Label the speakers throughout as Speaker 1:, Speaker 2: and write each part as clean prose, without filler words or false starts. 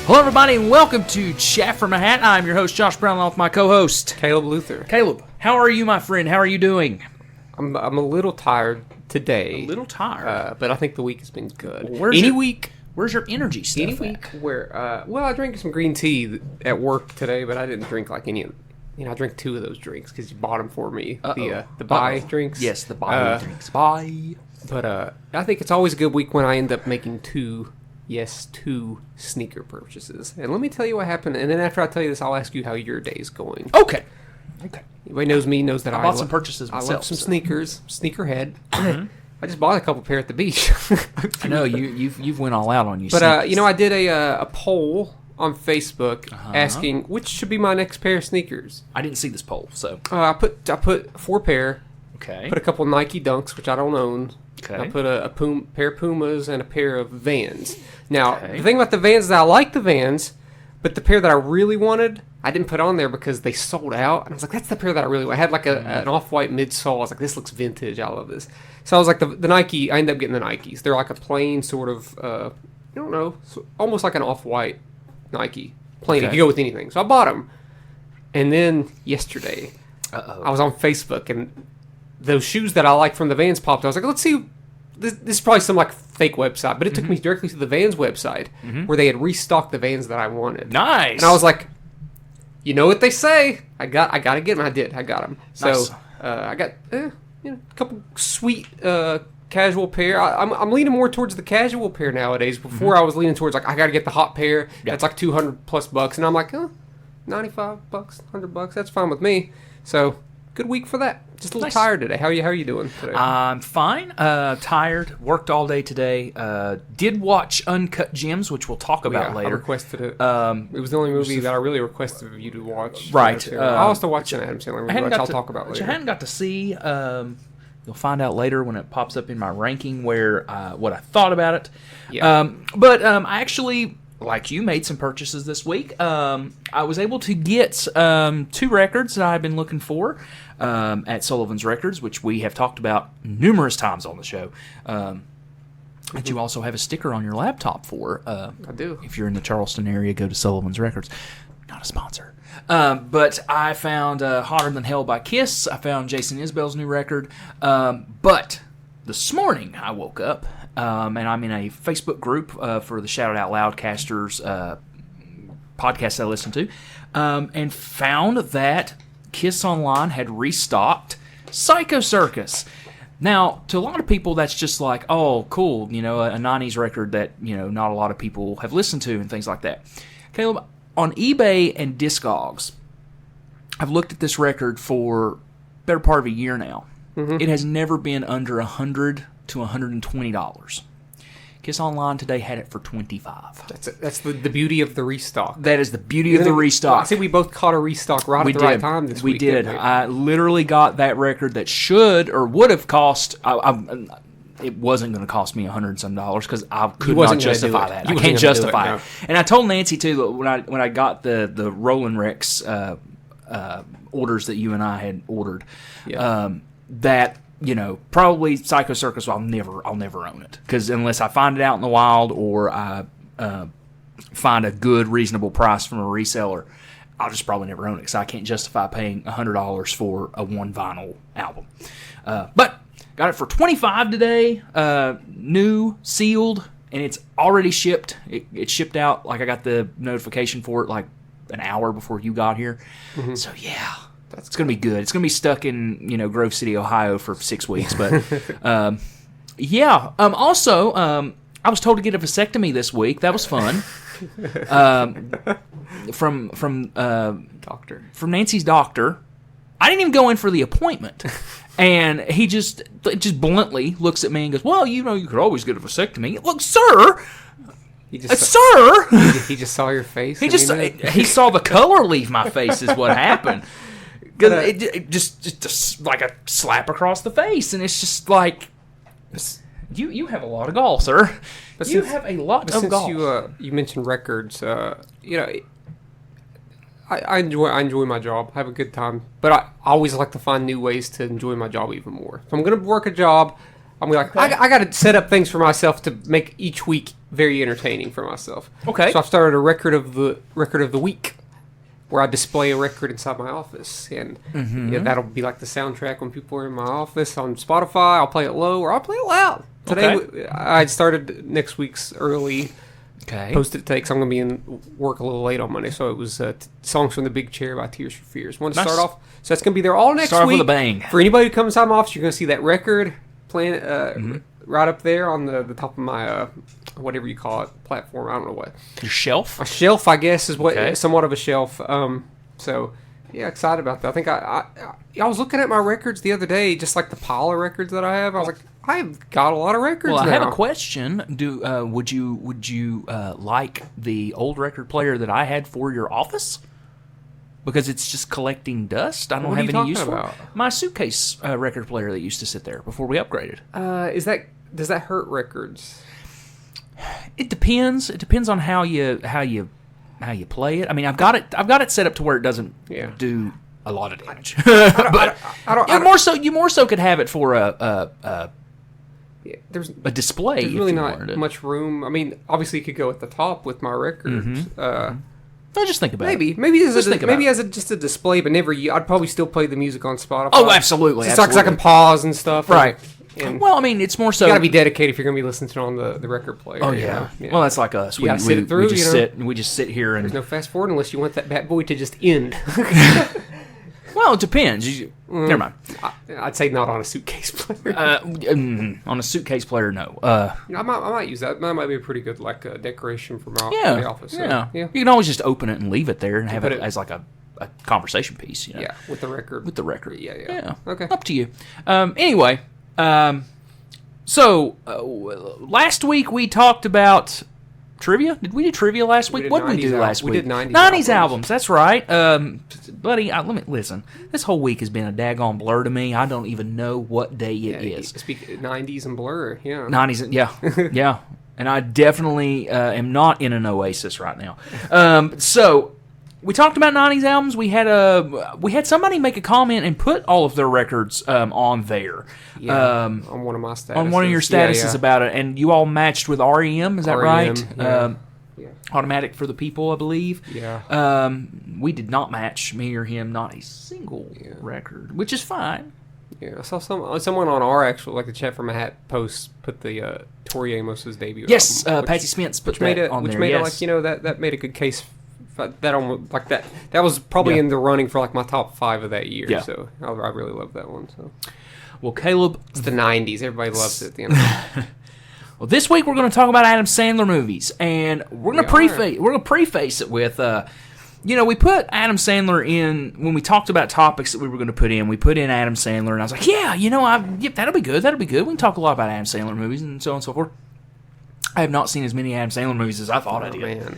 Speaker 1: Hello, everybody, and welcome to Chat from a Hat. I'm your host, Josh Brown, along with my co-host,
Speaker 2: Caleb Luther.
Speaker 1: Caleb, how are you, my friend? How are you doing?
Speaker 2: I'm a little tired today.
Speaker 1: A little tired?
Speaker 2: But I think the week has been good.
Speaker 1: Where's your energy stuff
Speaker 2: Any week where, I drank some green tea at work today, but I didn't drink like any of I drank 2 of those drinks because you bought them for me. The buy drinks.
Speaker 1: Yes, the buy drinks. Buy.
Speaker 2: But I think it's always a good week when I end up making 2 sneaker purchases. And let me tell you what happened. And then after I tell you this, I'll ask you how your day's going.
Speaker 1: Okay.
Speaker 2: Anybody knows me knows that I
Speaker 1: bought some purchases myself.
Speaker 2: I love some sneakers, sneakerhead. I just bought a couple pair at the beach.
Speaker 1: I know you've went all out on you.
Speaker 2: But I did a poll on Facebook asking which should be my next pair of sneakers.
Speaker 1: I didn't see this poll, so
Speaker 2: I put 4 pair.
Speaker 1: Okay.
Speaker 2: Put a couple Nike Dunks, which I don't own.
Speaker 1: Okay.
Speaker 2: I put a pair of Pumas and a pair of Vans. Now, the thing about the Vans is I like the Vans, but the pair that I really wanted, I didn't put on there because they sold out. And I was like, that's the pair that I really want. I had like an off-white midsole. I was like, this looks vintage. I love this. So I was like, the Nike, I ended up getting the Nikes. They're like a plain sort of, I don't know, almost like an off-white Nike. Plain, if you go with anything. So I bought them. And then yesterday, I was on Facebook, and those shoes that I like from the Vans popped. I was like, let's see. This is probably some like fake website, but it took me directly to the Vans website where they had restocked the Vans that I wanted.
Speaker 1: Nice.
Speaker 2: And I was like, you know what they say? I got to get them. I did. I got them.
Speaker 1: Nice.
Speaker 2: So I got a couple sweet casual pair. I'm leaning more towards the casual pair nowadays. Before I was leaning towards like I got to get the hot pair. That's like $200+, and I'm like, $95, $100. That's fine with me. So good week for that. Just a little tired today. How are you doing today?
Speaker 1: I'm fine. Tired. Worked all day today. Did watch Uncut Gems, which we'll talk about later.
Speaker 2: I requested it. It was the only movie that I really requested of you to watch.
Speaker 1: Right.
Speaker 2: I also watched an Adam Sandler movie, which I'll talk about later.
Speaker 1: Which I hadn't got to see. You'll find out later when it pops up in my ranking where what I thought about it.
Speaker 2: Yeah.
Speaker 1: But I actually, like you, made some purchases this week. I was able to get 2 records that I've been looking for at Sullivan's Records, which we have talked about numerous times on the show. That you also have a sticker on your laptop for.
Speaker 2: I do.
Speaker 1: If you're in the Charleston area, go to Sullivan's Records. Not a sponsor. But I found Hotter Than Hell by Kiss. I found Jason Isbell's new record. But this morning I woke up, and I'm in a Facebook group for the Shout It Out Loudcasters podcast I listen to, and found that Kiss Online had restocked Psycho Circus. Now, to a lot of people, that's just like, oh, cool, a 90s record that, not a lot of people have listened to and things like that. Caleb, on eBay and Discogs, I've looked at this record for better part of a year now. It has never been under $100 to $120. Kiss Online today had it for $25.
Speaker 2: That's the beauty of the restock.
Speaker 1: That is the beauty of the restock.
Speaker 2: I see we both caught a restock right at the right time this week.
Speaker 1: We did. I literally got that record that should or would have cost. It wasn't going to cost me $100 and some because I could not justify that. I can't justify it. And I told Nancy too that when I got the Roland Rex orders that you and I had ordered, that. Probably Psycho Circus. I'll never own it because unless I find it out in the wild or I find a good, reasonable price from a reseller, I'll just probably never own it because I can't justify paying $100 for a 1 vinyl album. But got it for $25 today, new, sealed, and it's already shipped. It shipped out. Like I got the notification for it like an hour before you got here. So yeah. It's going to be good. It's going to be stuck in, Grove City, Ohio for 6 weeks. But, also, I was told to get a vasectomy this week. That was fun. From Nancy's doctor. I didn't even go in for the appointment. And he just bluntly looks at me and goes, well, you could always get a vasectomy. Look, sir... He just
Speaker 2: saw your face?
Speaker 1: He saw the color leave my face is what happened. Because it just like a slap across the face, and it's just like you have a lot of gall, sir. You have a lot of gall.
Speaker 2: Since you mentioned records, I enjoy my job. I have a good time, but I always like to find new ways to enjoy my job even more. If I'm gonna work a job, I'm like I got to set up things for myself to make each week very entertaining for myself.
Speaker 1: Okay.
Speaker 2: So I've started a record of the week, where I display a record inside my office, and that'll be like the soundtrack when people are in my office on Spotify. I'll play it low or I'll play it loud. Today I started next week's early. Posted it today because I'm going to be in work a little late on Monday. So it was Songs from the Big Chair by Tears for Fears. Wanted to start off. So that's going to be there all next week.
Speaker 1: With a bang.
Speaker 2: For anybody who comes inside my office, you're going to see that record playing right up there on the top of my, whatever you call it, platform. I don't know what.
Speaker 1: Your shelf?
Speaker 2: A shelf, I guess, is what somewhat of a shelf. So, yeah, excited about that. I think I was looking at my records the other day, just like the pile of records that I have. I was like, I've got a lot of records now.
Speaker 1: Well, I have a question. Would you like the old record player that I had for your office? Because it's just collecting dust. I don't have any use for it. My suitcase record player that used to sit there before we upgraded.
Speaker 2: Does that hurt records?
Speaker 1: It depends. It depends on how you play it. I mean, I've got it set up to where it doesn't do a lot of damage. You more so could have it for
Speaker 2: there's
Speaker 1: a display.
Speaker 2: There's really not much room. I mean, obviously you could go at the top with my records.
Speaker 1: No, just think about it.
Speaker 2: Maybe as just a display, but never. I'd probably still play the music on Spotify.
Speaker 1: Oh, absolutely.
Speaker 2: Just because I can pause and stuff.
Speaker 1: Right. Well, I mean, it's more so.
Speaker 2: You got to be dedicated if you're going to be listening to it on the record player.
Speaker 1: Oh yeah. Well, that's like us. We just sit here and
Speaker 2: there's no fast forward unless you want that bad boy to just end.
Speaker 1: Well, it depends. Never mind.
Speaker 2: I'd say not on a suitcase player.
Speaker 1: On a suitcase player, no.
Speaker 2: I might use that. That might be a pretty good decoration for my office.
Speaker 1: Yeah. You can always just open it and leave it there and have it as like a conversation piece. You know?
Speaker 2: Yeah, with the record.
Speaker 1: Yeah.
Speaker 2: Okay.
Speaker 1: Up to you. Anyway, so last week we talked about trivia. Did we do trivia last week? What did we do last week?
Speaker 2: We did 90s
Speaker 1: albums. That's right. Buddy, let me listen. This whole week has been a daggone blur to me. I don't even know what day it is.
Speaker 2: Speak 90s and blur. Yeah.
Speaker 1: 90s, yeah. And I definitely am not in an oasis right now. So we talked about 90s albums. We had somebody make a comment and put all of their records on there.
Speaker 2: Yeah, on one of my statuses.
Speaker 1: On one of your statuses about it. And you all matched with REM, is that right?
Speaker 2: Yeah.
Speaker 1: Automatic for the People, I believe.
Speaker 2: Yeah.
Speaker 1: We did not match, me or him, not a single record, which is fine.
Speaker 2: Yeah, I saw someone on our actual, the Chat from a Hat post put the Tori Amos's debut
Speaker 1: album.
Speaker 2: Yes,
Speaker 1: Patty Spence put that on there.
Speaker 2: Which made it that made a good case. That almost that was probably in the running for my top 5 of that year. Yeah. So I really love that one. So,
Speaker 1: well, Caleb,
Speaker 2: it's the 90s. Everybody loves it. At the end.
Speaker 1: Well, this week we're going to talk about Adam Sandler movies, and we're going to preface it with, we put Adam Sandler in when we talked about topics that we were going to put in. We put in Adam Sandler, and I was like, that'll be good. That'll be good. We can talk a lot about Adam Sandler movies and so on and so forth. I have not seen as many Adam Sandler movies as I thought I did. Man.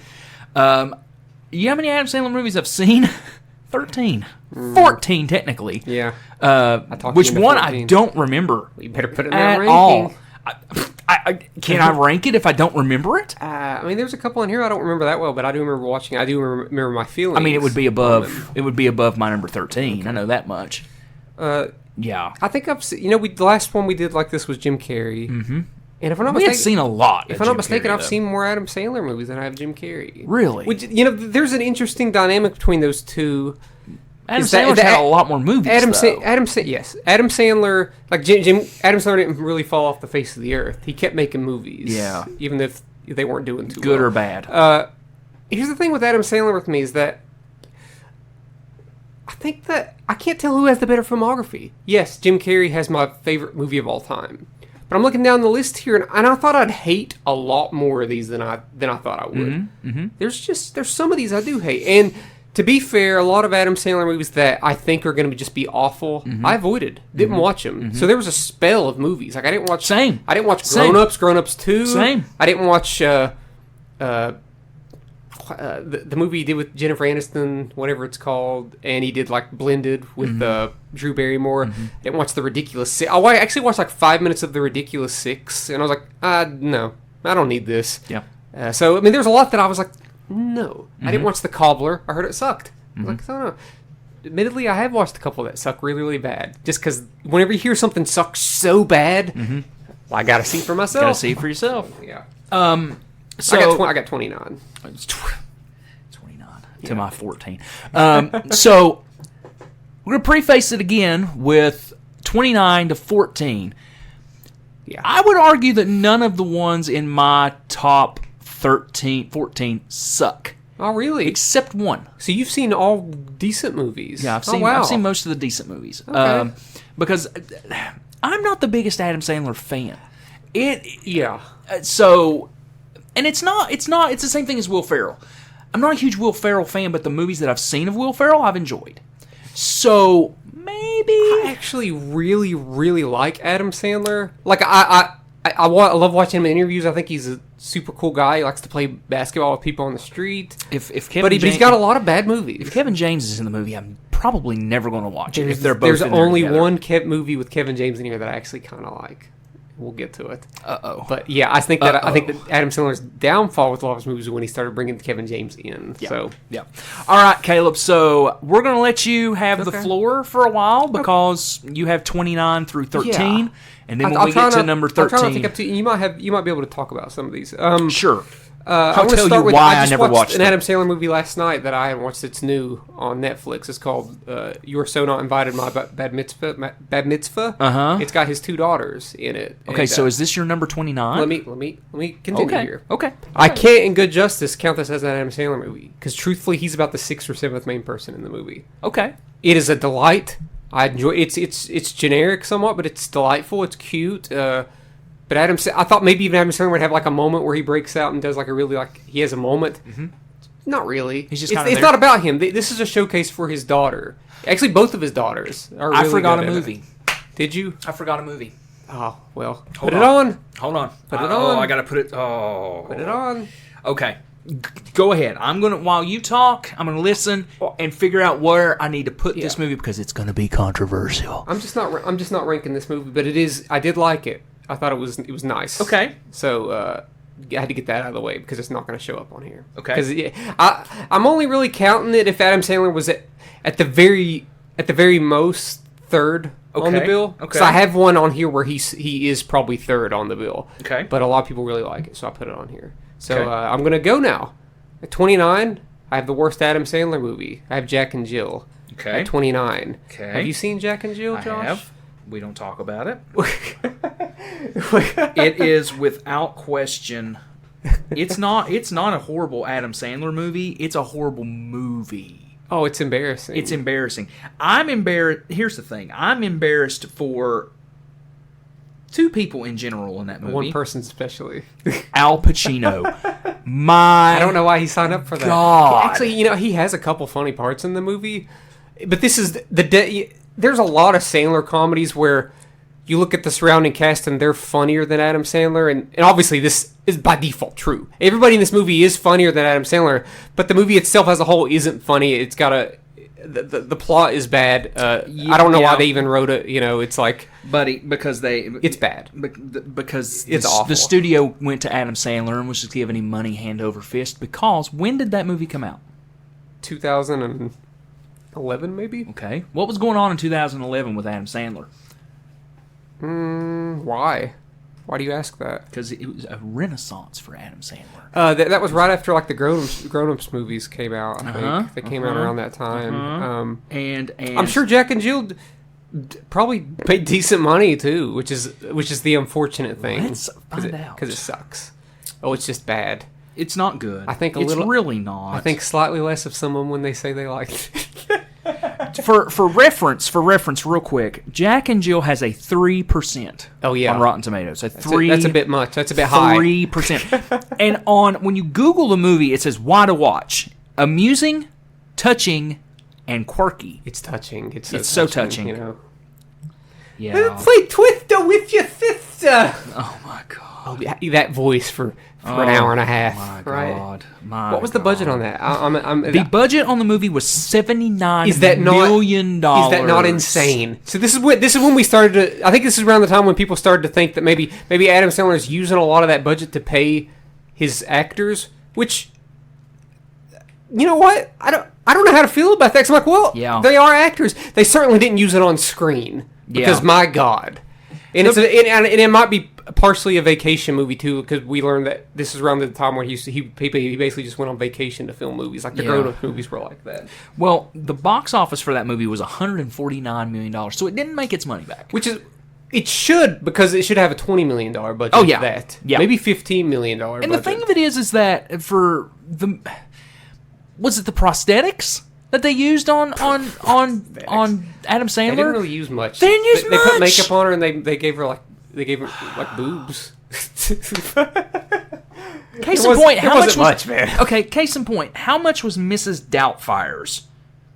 Speaker 1: You know how many Adam Sandler movies I've seen? 13. 14, technically.
Speaker 2: Yeah.
Speaker 1: Which one 14. I don't remember.
Speaker 2: You better put it in that ranking.
Speaker 1: All. Can I rank it if I don't remember it?
Speaker 2: There's a couple in here I don't remember that well, but I do remember watching. I do remember my feelings.
Speaker 1: I mean, it would be above. It would be above my number 13. Okay. I know that much. Yeah.
Speaker 2: I think I've seen. The last one we did like this was Jim Carrey.
Speaker 1: Mm-hmm.
Speaker 2: And if I'm not mistaken,
Speaker 1: we had seen a lot.
Speaker 2: If I'm not mistaken, I've seen more Adam Sandler movies than I have Jim Carrey.
Speaker 1: Really?
Speaker 2: Which, there's an interesting dynamic between those two.
Speaker 1: Adam Sandler's had a lot more movies.
Speaker 2: Adam Sandler, Adam Sandler didn't really fall off the face of the earth. He kept making movies.
Speaker 1: Yeah.
Speaker 2: Even if they weren't doing too
Speaker 1: good
Speaker 2: well.
Speaker 1: or bad.
Speaker 2: Here's the thing with Adam Sandler with me is that I think that I can't tell who has the better filmography. Yes, Jim Carrey has my favorite movie of all time. But I'm looking down the list here, and I thought I'd hate a lot more of these than I thought I would.
Speaker 1: Mm-hmm. Mm-hmm.
Speaker 2: There's some of these I do hate, and to be fair, a lot of Adam Sandler movies that I think are going to just be awful, I avoided, didn't watch them. Mm-hmm. So there was a spell of movies I didn't watch.
Speaker 1: Same.
Speaker 2: I didn't watch Grown Ups, Grown Ups 2.
Speaker 1: Same.
Speaker 2: I didn't watch the movie he did with Jennifer Aniston, whatever it's called, and he did Blended with Drew Barrymore. I didn't watch The Ridiculous Six. I actually watched 5 minutes of The Ridiculous Six, and I was like, no, I don't need this.
Speaker 1: Yeah.
Speaker 2: So there's a lot that I was like, no. I didn't watch The Cobbler. I heard it sucked. I was like, I don't know. Admittedly, I have watched a couple that suck really, really bad. Just because whenever you hear something sucks so bad, well, I got to see for myself.
Speaker 1: Got to see for yourself.
Speaker 2: Yeah. So I got 29.
Speaker 1: It's 29 to my 14. So we're going to preface it again with 29 to 14.
Speaker 2: Yeah.
Speaker 1: I would argue that none of the ones in my top 14 suck.
Speaker 2: Oh, really?
Speaker 1: Except one.
Speaker 2: So you've seen all decent movies.
Speaker 1: Yeah, I've seen most of the decent movies.
Speaker 2: Okay.
Speaker 1: Because I'm not the biggest Adam Sandler fan.
Speaker 2: Yeah.
Speaker 1: So, and it's the same thing as Will Ferrell. I'm not a huge Will Ferrell fan, but the movies that I've seen of Will Ferrell, I've enjoyed. So, maybe...
Speaker 2: I actually really, really like Adam Sandler. Like, I love watching him in interviews. I think he's a super cool guy. He likes to play basketball with people on the street. But he's got a lot of bad movies.
Speaker 1: If Kevin James is in the movie, I'm probably never going to watch it. If they're both
Speaker 2: There's
Speaker 1: in there
Speaker 2: only
Speaker 1: together.
Speaker 2: one movie with Kevin James in here that I actually kind of like. We'll get to it.
Speaker 1: Uh-oh.
Speaker 2: But yeah, I think that Adam Sandler's downfall with a lot of his movies was when he started bringing Kevin James in.
Speaker 1: Yeah.
Speaker 2: So
Speaker 1: yeah. All right, Caleb. So we're going to let you have the floor for a while because you have 29 through 13,
Speaker 2: Yeah.
Speaker 1: and then when we get to number 13,
Speaker 2: I'll try not to take up too. You might be able to talk about some of these.
Speaker 1: Sure.
Speaker 2: I'll
Speaker 1: tell you why I never watched
Speaker 2: an
Speaker 1: it.
Speaker 2: Adam Sandler movie last night that I haven't watched. It's new on Netflix. It's called "You Are So Not Invited." My Bad Mitzvah.
Speaker 1: Uh-huh.
Speaker 2: It's got his two daughters in it.
Speaker 1: Okay,
Speaker 2: And,
Speaker 1: so is this your number 29?
Speaker 2: let me continue here.
Speaker 1: Okay.
Speaker 2: I can't, in good justice, count this as an Adam Sandler movie because, truthfully, he's about the 6th or 7th main person in the movie.
Speaker 1: Okay.
Speaker 2: It is a delight. I enjoy. It's generic somewhat, but it's delightful. It's cute. But I thought maybe even Adam Sandler would have like a moment where he breaks out and does like a really he has a moment. Mm-hmm. Not really.
Speaker 1: He's just
Speaker 2: it's not about him. This is a showcase for his daughter. Actually, both of his daughters are. Really
Speaker 1: I forgot
Speaker 2: good
Speaker 1: a
Speaker 2: at
Speaker 1: movie.
Speaker 2: it. Did you?
Speaker 1: I forgot a movie.
Speaker 2: Oh well. Put it on.
Speaker 1: Hold on.
Speaker 2: Put it on.
Speaker 1: I gotta put it. Oh.
Speaker 2: Put it on.
Speaker 1: Okay. Go ahead. While you talk, I'm gonna listen and figure out where I need to put this movie because it's gonna be controversial.
Speaker 2: I'm just not ranking this movie, but it is. I did like it. I thought it was nice.
Speaker 1: Okay.
Speaker 2: So I had to get that out of the way because it's not going to show up on here.
Speaker 1: Okay.
Speaker 2: Because I'm only really counting it if Adam Sandler was at the very most third on the bill.
Speaker 1: Okay.
Speaker 2: So I have one on here where he is probably third on the bill.
Speaker 1: Okay.
Speaker 2: But a lot of people really like it, so I put it on here. So
Speaker 1: Okay.
Speaker 2: I'm going to go now. At 29, I have the worst Adam Sandler movie. I have Jack and Jill.
Speaker 1: Okay.
Speaker 2: At 29.
Speaker 1: Okay.
Speaker 2: Have you seen Jack and Jill, Josh?
Speaker 1: I have. We don't talk about it. It is without question. It's not a horrible Adam Sandler movie. It's a horrible movie.
Speaker 2: Oh, it's embarrassing.
Speaker 1: It's embarrassing. I'm embarrassed. Here's the thing. I'm embarrassed for two people in general in that movie.
Speaker 2: One person especially.
Speaker 1: Al Pacino. I
Speaker 2: don't know why he signed up for that.
Speaker 1: God.
Speaker 2: Actually, he has a couple funny parts in the movie, but this is there's a lot of Sandler comedies where you look at the surrounding cast and they're funnier than Adam Sandler, and obviously this is by default true. Everybody in this movie is funnier than Adam Sandler, but the movie itself as a whole isn't funny. It's got the plot is bad. I don't know why they even wrote it. It's like,
Speaker 1: buddy, because
Speaker 2: it's bad.
Speaker 1: Because
Speaker 2: it's awful.
Speaker 1: The studio went to Adam Sandler and was just giving him money hand over fist. Because when did that movie come out?
Speaker 2: 2011, maybe.
Speaker 1: Okay, what was going on in 2011 with Adam Sandler?
Speaker 2: Why? Why do you ask that?
Speaker 1: Because it was a renaissance for Adam Sandler.
Speaker 2: That was right after like the grown-ups movies came out. I think they came out around that time.
Speaker 1: And
Speaker 2: I'm sure Jack and Jill probably paid decent money too, which is the unfortunate thing.
Speaker 1: Let's find out
Speaker 2: because it sucks. Oh, it's just bad.
Speaker 1: It's not good.
Speaker 2: I think
Speaker 1: it's really not.
Speaker 2: I think slightly less of someone when they say they liked it.
Speaker 1: For reference, real quick, Jack and Jill has a 3%.
Speaker 2: Oh yeah,
Speaker 1: on Rotten Tomatoes. That's
Speaker 2: a bit much. That's a bit high.
Speaker 1: 3%. And when you Google the movie, it says why to watch: amusing, touching, and quirky.
Speaker 2: It's touching. It's
Speaker 1: so touching. Yeah.
Speaker 2: Play Twister with your sister.
Speaker 1: Oh my god.
Speaker 2: Oh, that voice for an hour and a half.
Speaker 1: My
Speaker 2: right?
Speaker 1: God.
Speaker 2: What was the budget on that?
Speaker 1: The budget on the movie was $79 million.
Speaker 2: Is that not insane? So this is when we started to. I think this is around the time when people started to think that maybe Adam Sandler is using a lot of that budget to pay his actors. Which, you know what? I don't know how to feel about that. 'Cause I'm like, well, they are actors. They certainly didn't use it on screen because my God. And it might be partially a vacation movie too, because we learned that this is around the time where he basically just went on vacation to film movies, like the grown-up movies were like that.
Speaker 1: Well, the box office for that movie was $149 million, so it didn't make its money back.
Speaker 2: Which is, it should, because it should have a $20 million budget.
Speaker 1: Oh yeah,
Speaker 2: maybe $15 million.
Speaker 1: And the thing of it is that for was it the prosthetics that they used on Adam Sandler?
Speaker 2: They didn't really use much.
Speaker 1: They didn't use much.
Speaker 2: They put makeup on her and they gave her boobs.
Speaker 1: Case in point, how much was
Speaker 2: man?
Speaker 1: Okay, case in point, how much was Mrs. Doubtfire's?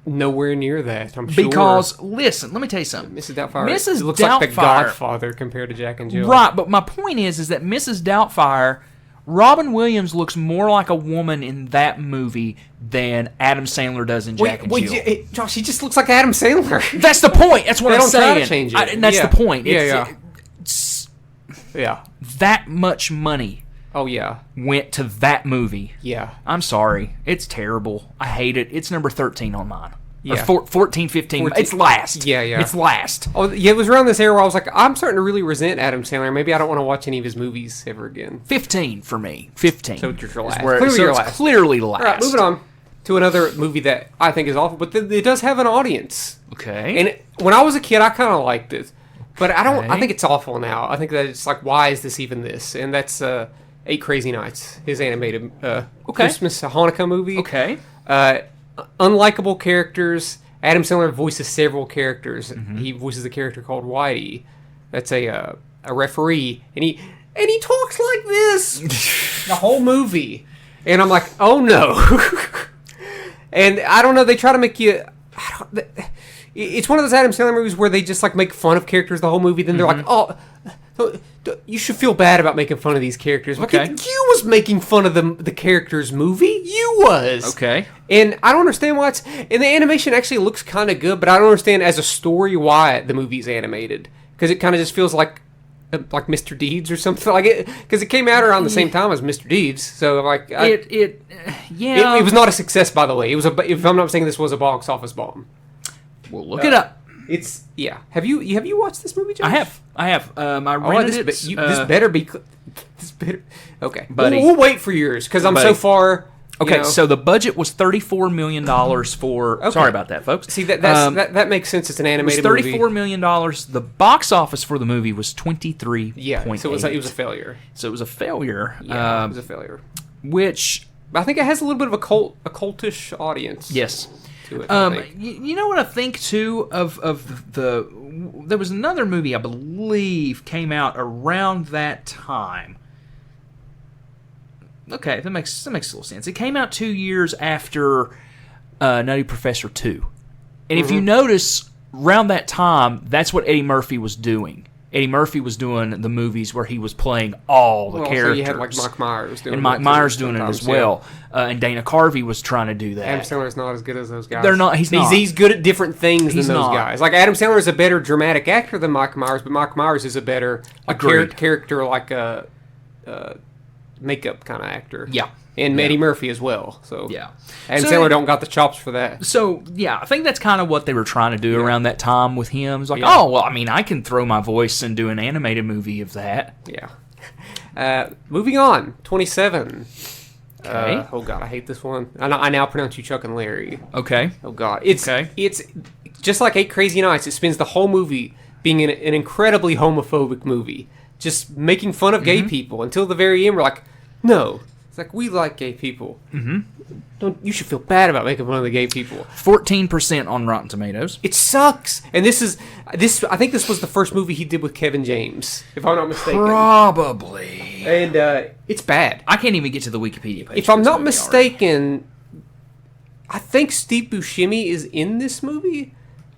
Speaker 2: Nowhere near that, I'm sure.
Speaker 1: Because listen, let me tell you something.
Speaker 2: Mrs. Doubtfire
Speaker 1: Mrs.
Speaker 2: looks like the Godfather compared to Jack and Jill.
Speaker 1: Right, but my point is that Mrs. Doubtfire, Robin Williams looks more like a woman in that movie than Adam Sandler does in Jack and Jill.
Speaker 2: Josh, he just looks like Adam Sandler.
Speaker 1: That's the point. That's what I'm saying.
Speaker 2: Try to change it.
Speaker 1: And that's the point.
Speaker 2: It's
Speaker 1: that much money.
Speaker 2: Oh, yeah.
Speaker 1: Went to that movie.
Speaker 2: Yeah.
Speaker 1: I'm sorry. It's terrible. I hate it. It's number 13 on mine.
Speaker 2: Yeah.
Speaker 1: Or 14, 15. It's last.
Speaker 2: Yeah.
Speaker 1: It's last.
Speaker 2: Oh, yeah, it was around this era where I was like, I'm starting to really resent Adam Sandler. Maybe I don't want to watch any of his movies ever again.
Speaker 1: 15 for me. 15.
Speaker 2: So it's your last.
Speaker 1: Clearly last.
Speaker 2: All right, moving on to another movie that I think is awful, but it does have an audience.
Speaker 1: Okay.
Speaker 2: And when I was a kid, I kind of liked it. But I don't. I think it's awful now. I think that it's like, why is this even this? And that's 8 Crazy Nights, his animated Christmas Hanukkah movie.
Speaker 1: Okay.
Speaker 2: Unlikable characters. Adam Sandler voices several characters.
Speaker 1: Mm-hmm.
Speaker 2: He voices a character called Whitey. That's a referee, and he talks like this the whole movie. And I'm like, oh no. And I don't know. They try to make you. It's one of those Adam Sandler movies where they just like make fun of characters the whole movie. Then they're like, oh, you should feel bad about making fun of these characters.
Speaker 1: Okay.
Speaker 2: Like, you was making fun of the characters movie. You was.
Speaker 1: Okay.
Speaker 2: And I don't understand why it's... And the animation actually looks kind of good, but I don't understand as a story why the movie's animated. Because it kind of just feels like Mr. Deeds or something like it. Because it came out around the same time as Mr. Deeds. So like...
Speaker 1: It
Speaker 2: was not a success, by the way. It was if I'm not mistaken, this was a box office bomb.
Speaker 1: We'll look it up.
Speaker 2: It's Have you watched this movie, Josh?
Speaker 1: I have. I rented it.
Speaker 2: This better be. This better. Okay,
Speaker 1: buddy.
Speaker 2: We'll wait for yours because I'm so far.
Speaker 1: Okay, so the budget was $34 million for. Okay. Sorry about that, folks.
Speaker 2: See that makes sense. It's an animated movie.
Speaker 1: $34 million. The box office for the movie was 23.
Speaker 2: Yeah, so it was a failure.
Speaker 1: So it was a failure.
Speaker 2: Yeah, it was a failure.
Speaker 1: Which
Speaker 2: I think it has a little bit of a cultish audience.
Speaker 1: Yes.
Speaker 2: To it,
Speaker 1: you know what I think too of there was another movie I believe came out around that time. Okay, that makes a little sense. It came out 2 years after Nutty Professor 2, and if you notice, around that time, that's what Eddie Murphy was doing. Eddie Murphy was doing the movies where he was playing all the characters. So you
Speaker 2: had like Mike Myers doing it.
Speaker 1: And Mike Myers doing it as well. And Dana Carvey was trying to do that.
Speaker 2: Adam Sandler's not as good as those guys.
Speaker 1: They're not. He's not.
Speaker 2: He's good at different things than those guys. Like Adam Sandler is a better dramatic actor than Mike Myers, but Mike Myers is a better character, like a makeup kind of actor.
Speaker 1: Yeah.
Speaker 2: And Eddie Murphy as well. So
Speaker 1: yeah,
Speaker 2: Adam Sandler don't got the chops for that.
Speaker 1: So yeah, I think that's kind of what they were trying to do around that time with him. It's like, oh well, I mean, I can throw my voice and do an animated movie of that.
Speaker 2: Yeah. Moving on, 27.
Speaker 1: Okay.
Speaker 2: Oh god, I hate this one. I now pronounce you Chuck and Larry.
Speaker 1: Okay.
Speaker 2: Oh god, it's just like 8 Crazy Nights. It spends the whole movie being an incredibly homophobic movie, just making fun of gay people until the very end. We're like, no. Like, we like gay people. Mm-hmm. You should feel bad about making fun of the gay people.
Speaker 1: 14% on Rotten Tomatoes.
Speaker 2: It sucks. And this. I think this was the first movie he did with Kevin James, if I'm not mistaken.
Speaker 1: Probably.
Speaker 2: And it's bad.
Speaker 1: I can't even get to the Wikipedia page.
Speaker 2: If I'm not mistaken, I think Steve Buscemi is in this movie.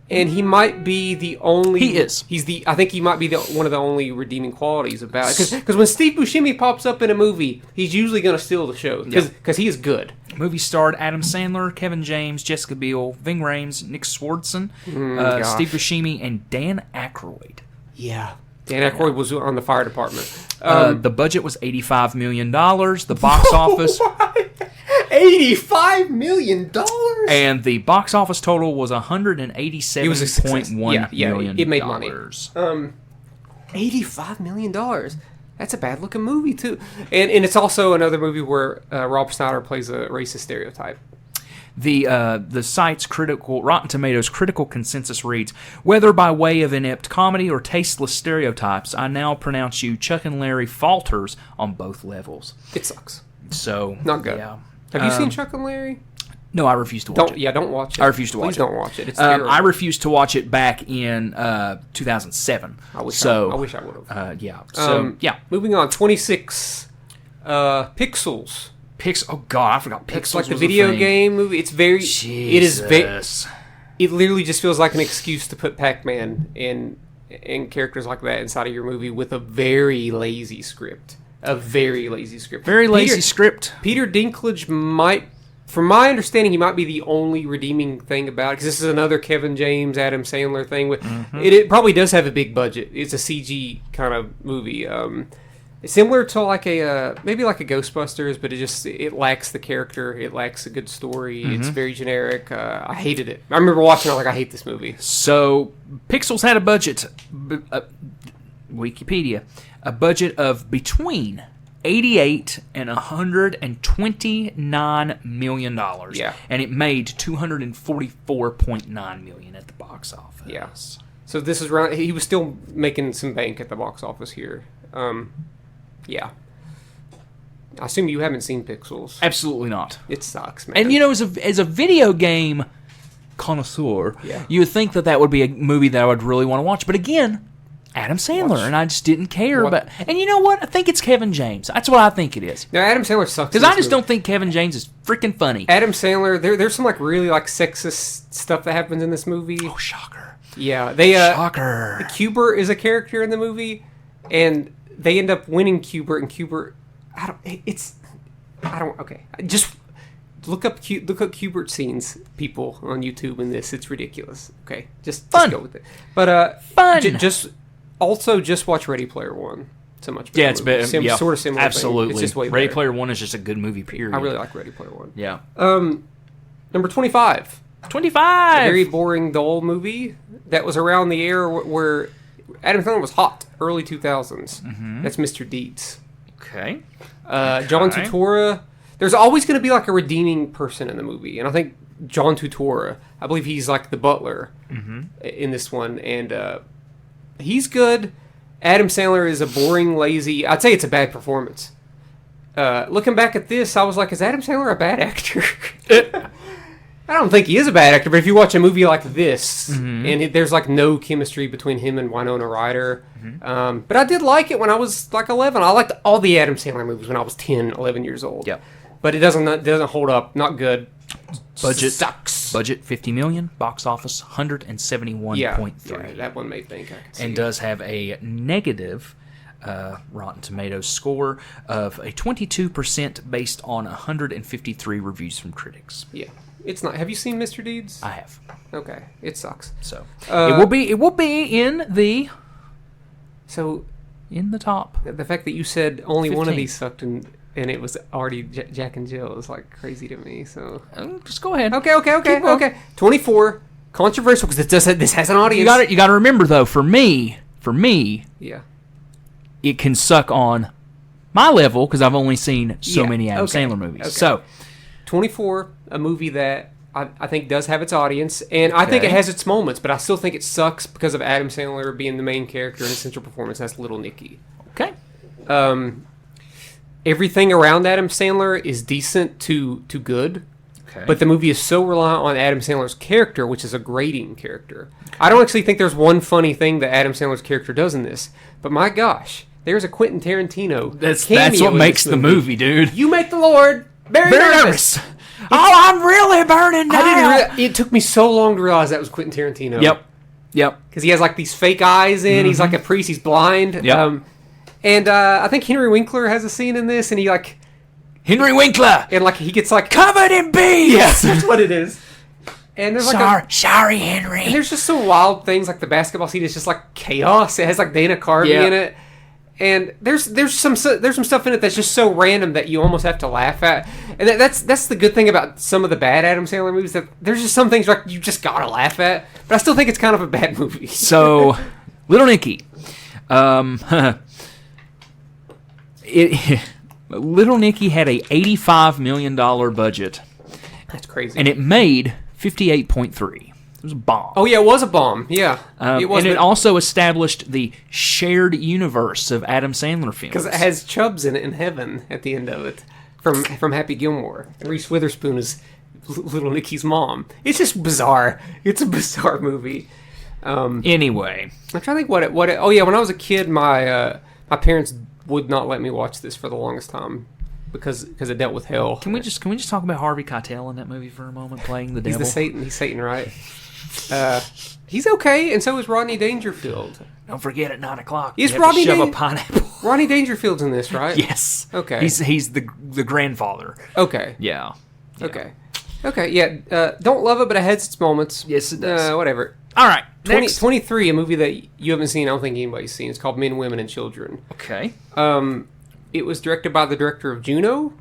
Speaker 2: And he might be the only...
Speaker 1: He is.
Speaker 2: I think he might be one of the only redeeming qualities about it. Because when Steve Buscemi pops up in a movie, he's usually going to steal the show. Because he is good.
Speaker 1: The movie starred Adam Sandler, Kevin James, Jessica Biel, Ving Rhames, Nick Swardson, Steve Buscemi, and Dan Aykroyd.
Speaker 2: Yeah. Dan Aykroyd was on the fire department.
Speaker 1: The budget was $85 million. The box office...
Speaker 2: $85 million?
Speaker 1: And the box office total was $187.1 million.
Speaker 2: It made money. $85 million. That's a bad looking movie too, and it's also another movie where Rob Schneider plays a racist stereotype.
Speaker 1: The site's Rotten Tomatoes critical consensus reads, whether by way of inept comedy or tasteless stereotypes, I now pronounce you Chuck and Larry falters on both levels.
Speaker 2: It sucks.
Speaker 1: So
Speaker 2: not good.
Speaker 1: Yeah.
Speaker 2: Have you seen Chuck and Larry?
Speaker 1: No, I refuse to watch it.
Speaker 2: Yeah, don't watch it.
Speaker 1: I refuse to watch it.
Speaker 2: Please don't watch it. It's terrible.
Speaker 1: I refused to watch it back in 2007.
Speaker 2: I wish I would have.
Speaker 1: Yeah. So, yeah.
Speaker 2: Moving on. 26. Pixels.
Speaker 1: Oh, God. I forgot Pixels.
Speaker 2: It's like the video game movie. It's very...
Speaker 1: Jesus.
Speaker 2: It literally just feels like an excuse to put Pac-Man and characters like that inside of your movie with a very lazy script. Very lazy script. Peter Dinklage might... From my understanding, he might be the only redeeming thing about it, because this is another Kevin James, Adam Sandler thing. It probably does have a big budget. It's a CG kind of movie. It's similar to like maybe like a Ghostbusters, but it lacks the character. It lacks a good story. It's very generic. I hated it. I remember watching it like, I hate this movie.
Speaker 1: So, Pixels had a budget, Wikipedia, a budget of between $88 and $129 million.
Speaker 2: Yeah.
Speaker 1: And it made $244.9 million at the box office.
Speaker 2: Yeah. So this is around, he was still making some bank at the box office here. Yeah. I assume you haven't seen Pixels.
Speaker 1: Absolutely not.
Speaker 2: It sucks, man.
Speaker 1: And as a video game connoisseur, you would think that would be a movie that I would really want to watch. But again, Adam Sandler, and I just didn't care. And you know what? I think it's Kevin James. That's what I think it is.
Speaker 2: No, Adam Sandler sucks.
Speaker 1: Because I just don't think Kevin James is freaking funny.
Speaker 2: Adam Sandler, there's some like really like sexist stuff that happens in this movie.
Speaker 1: Oh, shocker.
Speaker 2: Yeah,
Speaker 1: shocker.
Speaker 2: Kubert is a character in the movie, and they end up winning Kubert, and Kubert, okay. Just look up Kubert scenes, people, on YouTube in this. It's ridiculous. Okay, just go with it. But
Speaker 1: fun.
Speaker 2: Just watch Ready Player One. It's a much better.
Speaker 1: Yeah, it's better.
Speaker 2: Sort of similar.
Speaker 1: Absolutely.
Speaker 2: Thing. It's just way
Speaker 1: Ready
Speaker 2: better.
Speaker 1: Player One is just a good movie. Period.
Speaker 2: I really like Ready Player One.
Speaker 1: Yeah.
Speaker 2: Number 25.
Speaker 1: 25.
Speaker 2: A very boring, dull movie that was around the era where Adam Sandler was hot, early 2000s. That's Mr. Deeds.
Speaker 1: Okay.
Speaker 2: John Turturro. There's always going to be like a redeeming person in the movie, and I think John Turturro, I believe he's like the butler in this one, and he's good. Adam Sandler is a boring, lazy... I'd say it's a bad performance. Looking back at this, I was like, is Adam Sandler a bad actor? I don't think he is a bad actor, but if you watch a movie like this, and there's like no chemistry between him and Winona Ryder, but I did like it when I was like 11. I liked all the Adam Sandler movies when I was 10, 11 years old.
Speaker 1: Yeah.
Speaker 2: But it doesn't hold up. Not good.
Speaker 1: Budget
Speaker 2: sucks.
Speaker 1: Budget $50 million. Box office 171.3.
Speaker 2: Yeah, that one made think.
Speaker 1: And does have a negative Rotten Tomatoes score of a 22% based on 153 reviews from critics.
Speaker 2: Yeah, it's not. Have you seen Mr. Deeds?
Speaker 1: I have.
Speaker 2: Okay, it sucks.
Speaker 1: So it will be in the top.
Speaker 2: The fact that you said only
Speaker 1: 15.
Speaker 2: one of these sucked and it was already Jack and Jill is like crazy to me. So
Speaker 1: just go ahead.
Speaker 2: Okay. 24, controversial because this has an audience.
Speaker 1: You got to remember though, for me,
Speaker 2: yeah,
Speaker 1: it can suck on my level because I've only seen so many Adam Sandler movies.
Speaker 2: Okay.
Speaker 1: So
Speaker 2: 24, a movie that I think does have its audience, and I think it has its moments, but I still think it sucks because of Adam Sandler being the main character and central performance. That's Little Nicky.
Speaker 1: Okay.
Speaker 2: Everything around Adam Sandler is decent to good, but the movie is so reliant on Adam Sandler's character, which is a grating character. Okay. I don't actually think there's one funny thing that Adam Sandler's character does in this, but my gosh, there's a Quentin Tarantino.
Speaker 1: That's what makes the movie, dude.
Speaker 2: You make the Lord very nervous.
Speaker 1: I'm really burning now.
Speaker 2: It took me so long to realize that was Quentin Tarantino.
Speaker 1: Yep.
Speaker 2: Because he has like these fake eyes in. He's like a priest. He's blind.
Speaker 1: Yep.
Speaker 2: And I think Henry Winkler has a scene in this, and he like...
Speaker 1: Henry Winkler!
Speaker 2: And like he gets like...
Speaker 1: Covered in bees!
Speaker 2: Yes, that's what it is. And there's like
Speaker 1: sorry, Henry.
Speaker 2: And there's just some wild things, like the basketball scene is just like chaos. It has like Dana Carvey in it. And there's some stuff in it that's just so random that you almost have to laugh at. And that's the good thing about some of the bad Adam Sandler movies, that there's just some things like you just gotta laugh at. But I still think it's kind of a bad movie.
Speaker 1: So, Little Nicky. Little Nicky had a $85 million budget.
Speaker 2: That's crazy.
Speaker 1: And it made 58.3. It was a bomb.
Speaker 2: Oh, yeah, it was a bomb. Yeah.
Speaker 1: It was, and it also established the shared universe of Adam Sandler films.
Speaker 2: Because it has Chubbs in it in heaven at the end of it from Happy Gilmore. And Reese Witherspoon is Little Nicky's mom. It's just bizarre. It's a bizarre movie.
Speaker 1: Anyway.
Speaker 2: I'm trying to think what it... Oh, yeah, when I was a kid, my parents would not let me watch this for the longest time. Because it dealt with hell.
Speaker 1: Can we just talk about Harvey Keitel in that movie for a moment, playing the devil?
Speaker 2: He's Satan, right? He's okay, and so is Rodney Dangerfield.
Speaker 1: Don't forget at 9 o'clock.
Speaker 2: Is Rodney
Speaker 1: shove a pineapple?
Speaker 2: Rodney Dangerfield's in this, right?
Speaker 1: Yes.
Speaker 2: Okay.
Speaker 1: He's the grandfather.
Speaker 2: Okay.
Speaker 1: Yeah.
Speaker 2: Okay. Okay. Yeah. Don't love it, but it has its moments.
Speaker 1: Yes, it does.
Speaker 2: Whatever.
Speaker 1: All right. Next.
Speaker 2: 23, a movie that you haven't seen. I don't think anybody's seen. It's called Men, Women, and Children.
Speaker 1: Okay.
Speaker 2: It was directed by the director of Juno.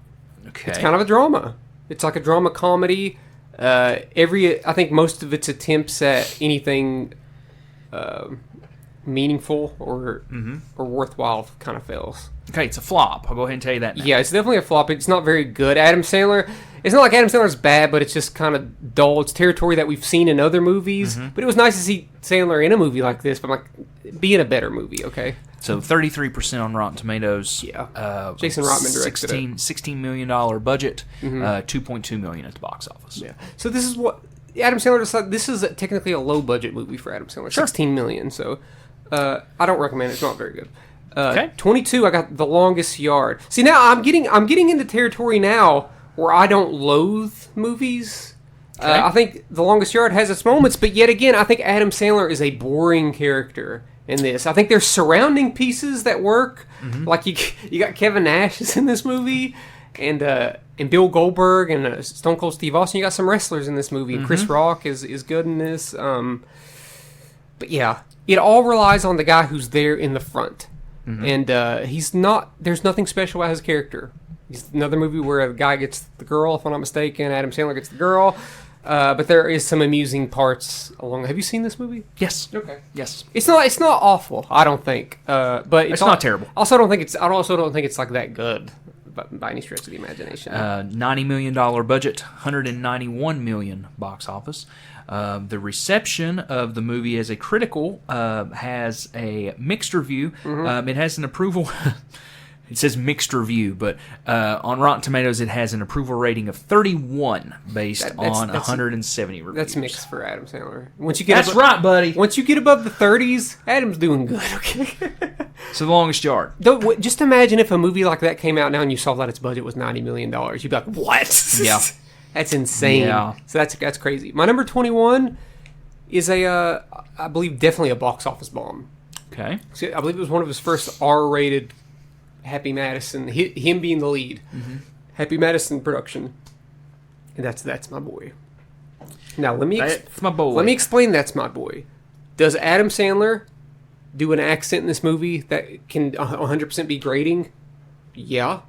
Speaker 1: Okay.
Speaker 2: It's kind of a drama. It's like a drama comedy. I think most of its attempts at anything meaningful or worthwhile kind of fails.
Speaker 1: Okay, it's a flop. I'll go ahead and tell you that now.
Speaker 2: Yeah, it's definitely a flop. It's not very good. Adam Sandler, it's not like Adam Sandler's bad, but it's just kind of dull. It's territory that we've seen in other movies. But it was nice to see Sandler in a movie like this, but be in a better movie, okay?
Speaker 1: So 33% on Rotten Tomatoes.
Speaker 2: Yeah. Jason Reitman directed it.
Speaker 1: $16 million budget, $2.2 million at the box office.
Speaker 2: Yeah. So this is what Adam Sandler decided. This is technically a low budget movie for Adam Sandler.
Speaker 1: Sure.
Speaker 2: $16 million. So I don't recommend it. It's not very good.
Speaker 1: Okay.
Speaker 2: 22. I got The Longest Yard. See, now I'm getting into territory now where I don't loathe movies. Okay. I think The Longest Yard has its moments, but yet again, I think Adam Sandler is a boring character in this. I think there's surrounding pieces that work. Like you got Kevin Nash is in this movie, and Bill Goldberg and Stone Cold Steve Austin. You got some wrestlers in this movie. Chris Rock is good in this. But yeah, it all relies on the guy who's there in the front, and he's not. There's nothing special about his character. He's another movie where a guy gets the girl, if I'm not mistaken. Adam Sandler gets the girl. But there is some amusing parts along. Have you seen this movie?
Speaker 1: Yes.
Speaker 2: Okay.
Speaker 1: Yes.
Speaker 2: It's not awful. I don't think. But
Speaker 1: it's not terrible.
Speaker 2: I also don't think it's like that good, by any stretch of the imagination.
Speaker 1: $90 million budget, $191 million box office. The reception of the movie as a critical has a mixed review. It has an approval. It says mixed review, but on Rotten Tomatoes it has an approval rating of 31 based on 170 reviews.
Speaker 2: That's mixed for Adam Sandler.
Speaker 1: That's right, buddy.
Speaker 2: Once you get above the 30s, Adam's doing good, okay?
Speaker 1: So The Longest Yard.
Speaker 2: Just imagine if a movie like that came out now and you saw that its budget was $90 million. You'd be like, what?
Speaker 1: Yeah.
Speaker 2: That's insane. Yeah. So that's crazy. My number 21 is I believe, definitely a box office bomb.
Speaker 1: Okay.
Speaker 2: So I believe it was one of his first R-rated Happy Madison, him being the lead. Happy Madison production. And that's my boy. Now let me explain That's My Boy. Does Adam Sandler do an accent in this movie that can 100% be grating? Yeah.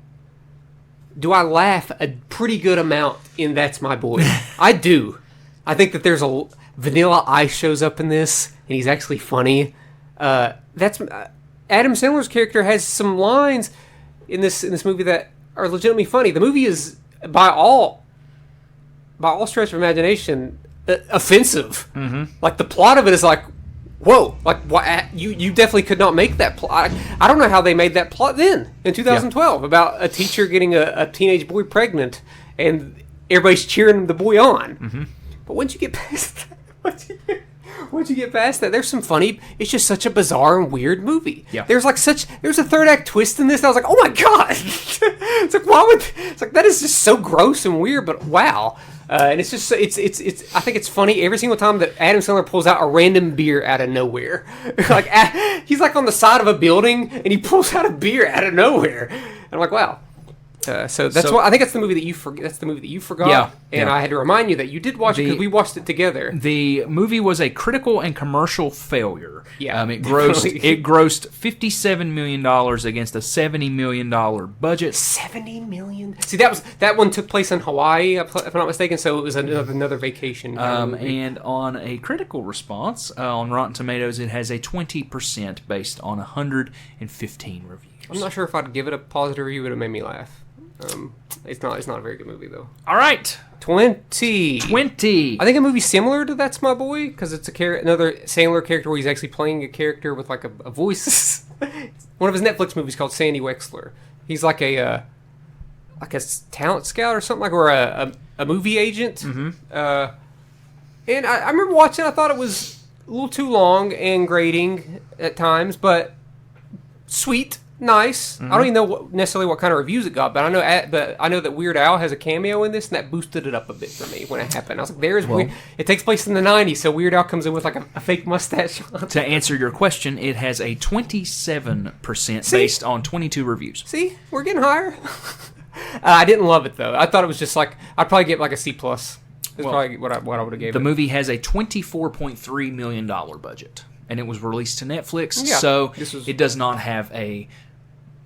Speaker 2: Do I laugh a pretty good amount in That's My Boy? I do. I think that there's a Vanilla Ice shows up in this, and he's actually funny. Adam Sandler's character has some lines in this movie that are legitimately funny. The movie is by all stretch of imagination offensive. Like the plot of it is like, whoa! Like what? You definitely could not make that plot. I don't know how they made that plot then in 2012 about a teacher getting a teenage boy pregnant and everybody's cheering the boy on. But once you get past that, once you get past that, there's some funny. It's just such a bizarre and weird movie. Yeah. There's a third act twist in this. I was like, oh my god! It's like that is just so gross and weird. But wow, and it's just it's. I think it's funny every single time that Adam Sandler pulls out a random beer out of nowhere. Like he's like on the side of a building and he pulls out a beer out of nowhere. And I'm like, wow. So what I think that's the movie that you forgot. That's the movie that you forgot.
Speaker 1: Yeah,
Speaker 2: and I had to remind you that you did watch it because we watched it together.
Speaker 1: The movie was a critical and commercial failure.
Speaker 2: Yeah,
Speaker 1: it grossed $57 million against a $70 million budget.
Speaker 2: $70 million. See, that one took place in Hawaii, if I'm not mistaken. So it was another vacation.
Speaker 1: And on a critical response on Rotten Tomatoes, it has a 20% based on 115 reviews.
Speaker 2: I'm not sure if I'd give it a positive review. It would have made me laugh. It's not a very good movie though.
Speaker 1: All right,
Speaker 2: 20. I think a movie similar to That's My Boy because it's another Sandler character where he's actually playing a character with like a voice. One of his Netflix movies called Sandy Wexler. He's like a talent scout or something or a movie agent.
Speaker 1: Mm-hmm.
Speaker 2: And I remember watching. I thought it was a little too long and grating at times, but sweet. Nice. Mm-hmm. I don't even know necessarily what kind of reviews it got, but I know that Weird Al has a cameo in this, and that boosted it up a bit for me when it happened. I was like, Weird. It takes place in the 90s, so Weird Al comes in with like a fake mustache.
Speaker 1: To answer your question, it has a 27% based on 22 reviews.
Speaker 2: See? We're getting higher. I didn't love it, though. I thought it was just like, I'd probably get like a C+. That's probably what I would have gave it.
Speaker 1: The movie has a $24.3 million budget, and it was released to Netflix, so it does not have a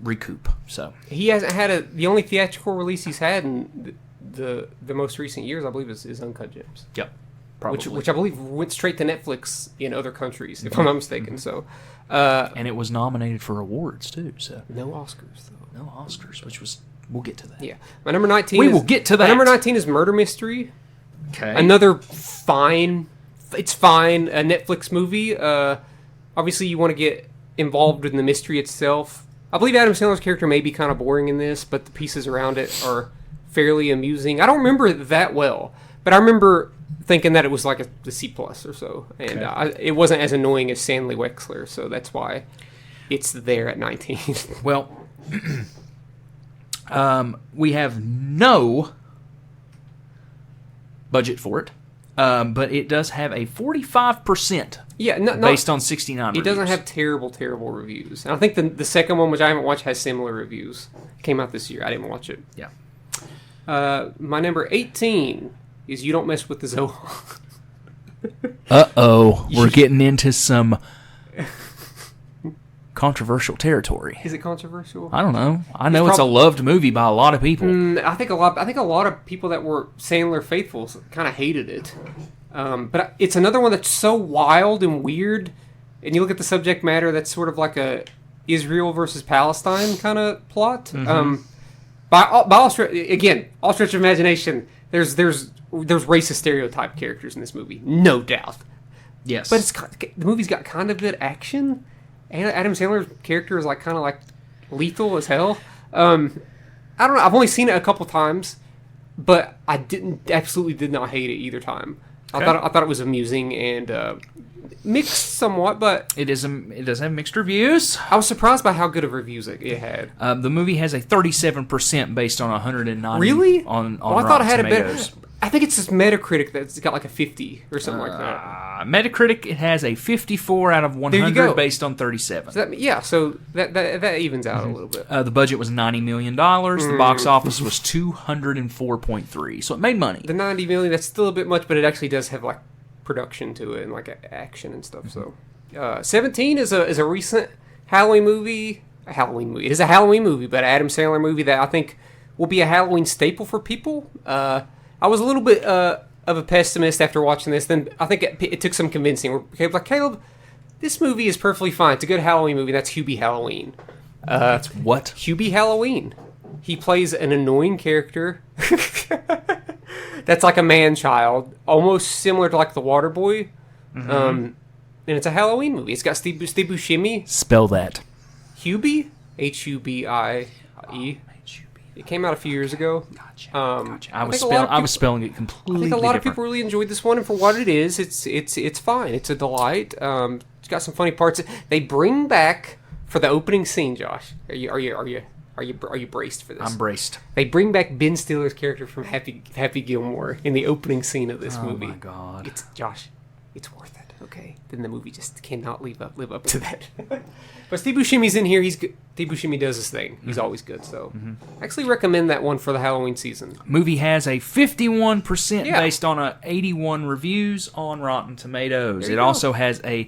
Speaker 1: recoup. So
Speaker 2: he hasn't had the only theatrical release he's had in the most recent years, I believe, is Uncut Gems.
Speaker 1: Yep, probably.
Speaker 2: Which I believe went straight to Netflix in other countries, if I'm not mistaken. So, and
Speaker 1: it was nominated for awards too. So
Speaker 2: no Oscars though.
Speaker 1: No Oscars, which was we'll get to that.
Speaker 2: Yeah, my number 19.
Speaker 1: We will get to that.
Speaker 2: My number 19 is Murder Mystery.
Speaker 1: Okay,
Speaker 2: another fine. It's fine. A Netflix movie. Obviously, you want to get involved in the mystery itself. I believe Adam Sandler's character may be kind of boring in this, but the pieces around it are fairly amusing. I don't remember it that well, but I remember thinking that it was like a C+ or so, and it wasn't as annoying as Sandy Wexler, so that's why it's there at 19.
Speaker 1: Well, we have no budget for it, but it does have a 45%.
Speaker 2: Yeah,
Speaker 1: based on 69 reviews.
Speaker 2: It doesn't have terrible reviews. And I think the second one, which I haven't watched, has similar reviews. It came out this year. I didn't watch it.
Speaker 1: Yeah.
Speaker 2: My number 18 is You Don't Mess with the Zohan.
Speaker 1: Uh-oh. We're getting into some controversial territory.
Speaker 2: Is it controversial?
Speaker 1: I don't know. I know it's a loved movie by a lot of people.
Speaker 2: I think a lot of people that were Sandler faithfuls kind of hated it. But it's another one that's so wild and weird, and you look at the subject matter, that's sort of like a Israel versus Palestine kind of plot.
Speaker 1: Mm-hmm.
Speaker 2: By all stretch of imagination, there's racist stereotype characters in this movie, no doubt.
Speaker 1: Yes,
Speaker 2: but the movie's got kind of good action, and Adam Sandler's character is kind of lethal as hell. I don't know. I've only seen it a couple times, but I absolutely did not hate it either time. Okay. I thought it was amusing and mixed somewhat, but
Speaker 1: it does have mixed reviews.
Speaker 2: I was surprised by how good of reviews it had.
Speaker 1: The movie has a 37% based on 190.
Speaker 2: Really?
Speaker 1: On
Speaker 2: I thought it had Tomatoes. A better. I think it's just Metacritic that's got like a 50 or something like that.
Speaker 1: Metacritic, it has a 54 out of 100 based on 37.
Speaker 2: So that evens out a little bit.
Speaker 1: The budget was $90 million. The box office was $204.3. So it made money.
Speaker 2: The $90 million, that's still a bit much, but it actually does have like production to it and like action and stuff. Mm-hmm. So 17 is a recent Halloween movie. It is a Halloween movie, but an Adam Sandler movie that I think will be a Halloween staple for people. I was a little bit of a pessimist after watching this. Then I think it took some convincing. Caleb, this movie is perfectly fine. It's a good Halloween movie. That's Hubie Halloween.
Speaker 1: That's what?
Speaker 2: Hubie Halloween. He plays an annoying character that's like a man-child, almost similar to like The Waterboy. Mm-hmm. And it's a Halloween movie. It's got Steve Buscemi.
Speaker 1: Spell that.
Speaker 2: Hubie? Hubie. It came out a few years ago.
Speaker 1: Gotcha. I was spelling it completely.
Speaker 2: I think a lot of people really enjoyed this one, and for what it is, it's fine. It's a delight. It's got some funny parts. They bring back for the opening scene. Josh, are you braced for this?
Speaker 1: I'm braced.
Speaker 2: They bring back Ben Stiller's character from Happy Gilmore in the opening scene of this movie.
Speaker 1: Oh my god!
Speaker 2: Josh, it's worth it. Okay, then the movie just cannot live up to that. But Steve Buscemi's in here. He's good. Steve Buscemi does his thing. He's always good. So, I actually recommend that one for the Halloween season.
Speaker 1: Movie has a 51% based on 81 reviews on Rotten Tomatoes. It also has a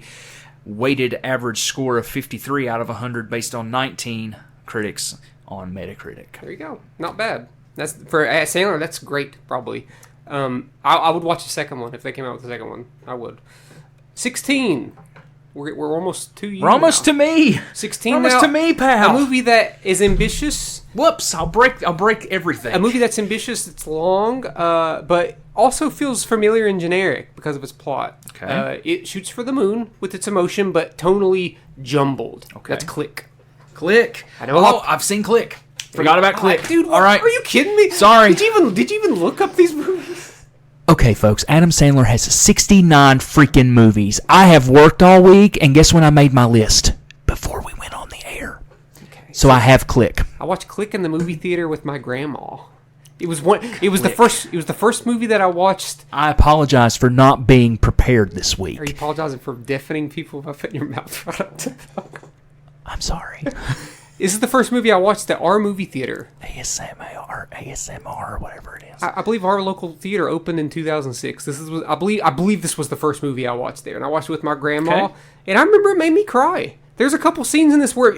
Speaker 1: weighted average score of 53 out of 100 based on 19 critics on Metacritic.
Speaker 2: There you go. Not bad. That's for Sandler. That's great. Probably. I would watch the second one if they came out with the second one. I would. 16. We're almost to you.
Speaker 1: We're almost
Speaker 2: now.
Speaker 1: To me.
Speaker 2: 16.
Speaker 1: Almost
Speaker 2: now,
Speaker 1: to me, pal.
Speaker 2: A movie that is ambitious.
Speaker 1: Whoops! I'll break everything.
Speaker 2: A movie that's ambitious. It's long, but also feels familiar and generic because of its plot.
Speaker 1: Okay.
Speaker 2: It shoots for the moon with its emotion, but tonally jumbled.
Speaker 1: Okay.
Speaker 2: That's Click.
Speaker 1: Click.
Speaker 2: I know.
Speaker 1: Oh, I've seen Click. Forgot about Click,
Speaker 2: dude.
Speaker 1: All right.
Speaker 2: Are you kidding me?
Speaker 1: Sorry.
Speaker 2: Did you even look up these movies?
Speaker 1: Okay, folks, Adam Sandler has 69 freaking movies. I have worked all week, and guess when I made my list? Before we went on the air. Okay. So I have Click.
Speaker 2: I watched Click in the movie theater with my grandma. It was the first movie that I watched.
Speaker 1: I apologize for not being prepared this week.
Speaker 2: Are you apologizing for deafening people by putting your mouth right up to the phone?
Speaker 1: I'm sorry.
Speaker 2: This is the first movie I watched at our movie theater.
Speaker 1: ASMR, whatever it is.
Speaker 2: I believe our local theater opened in 2006. I believe this was the first movie I watched there, and I watched it with my grandma. And I remember it made me cry. There's a couple scenes in this where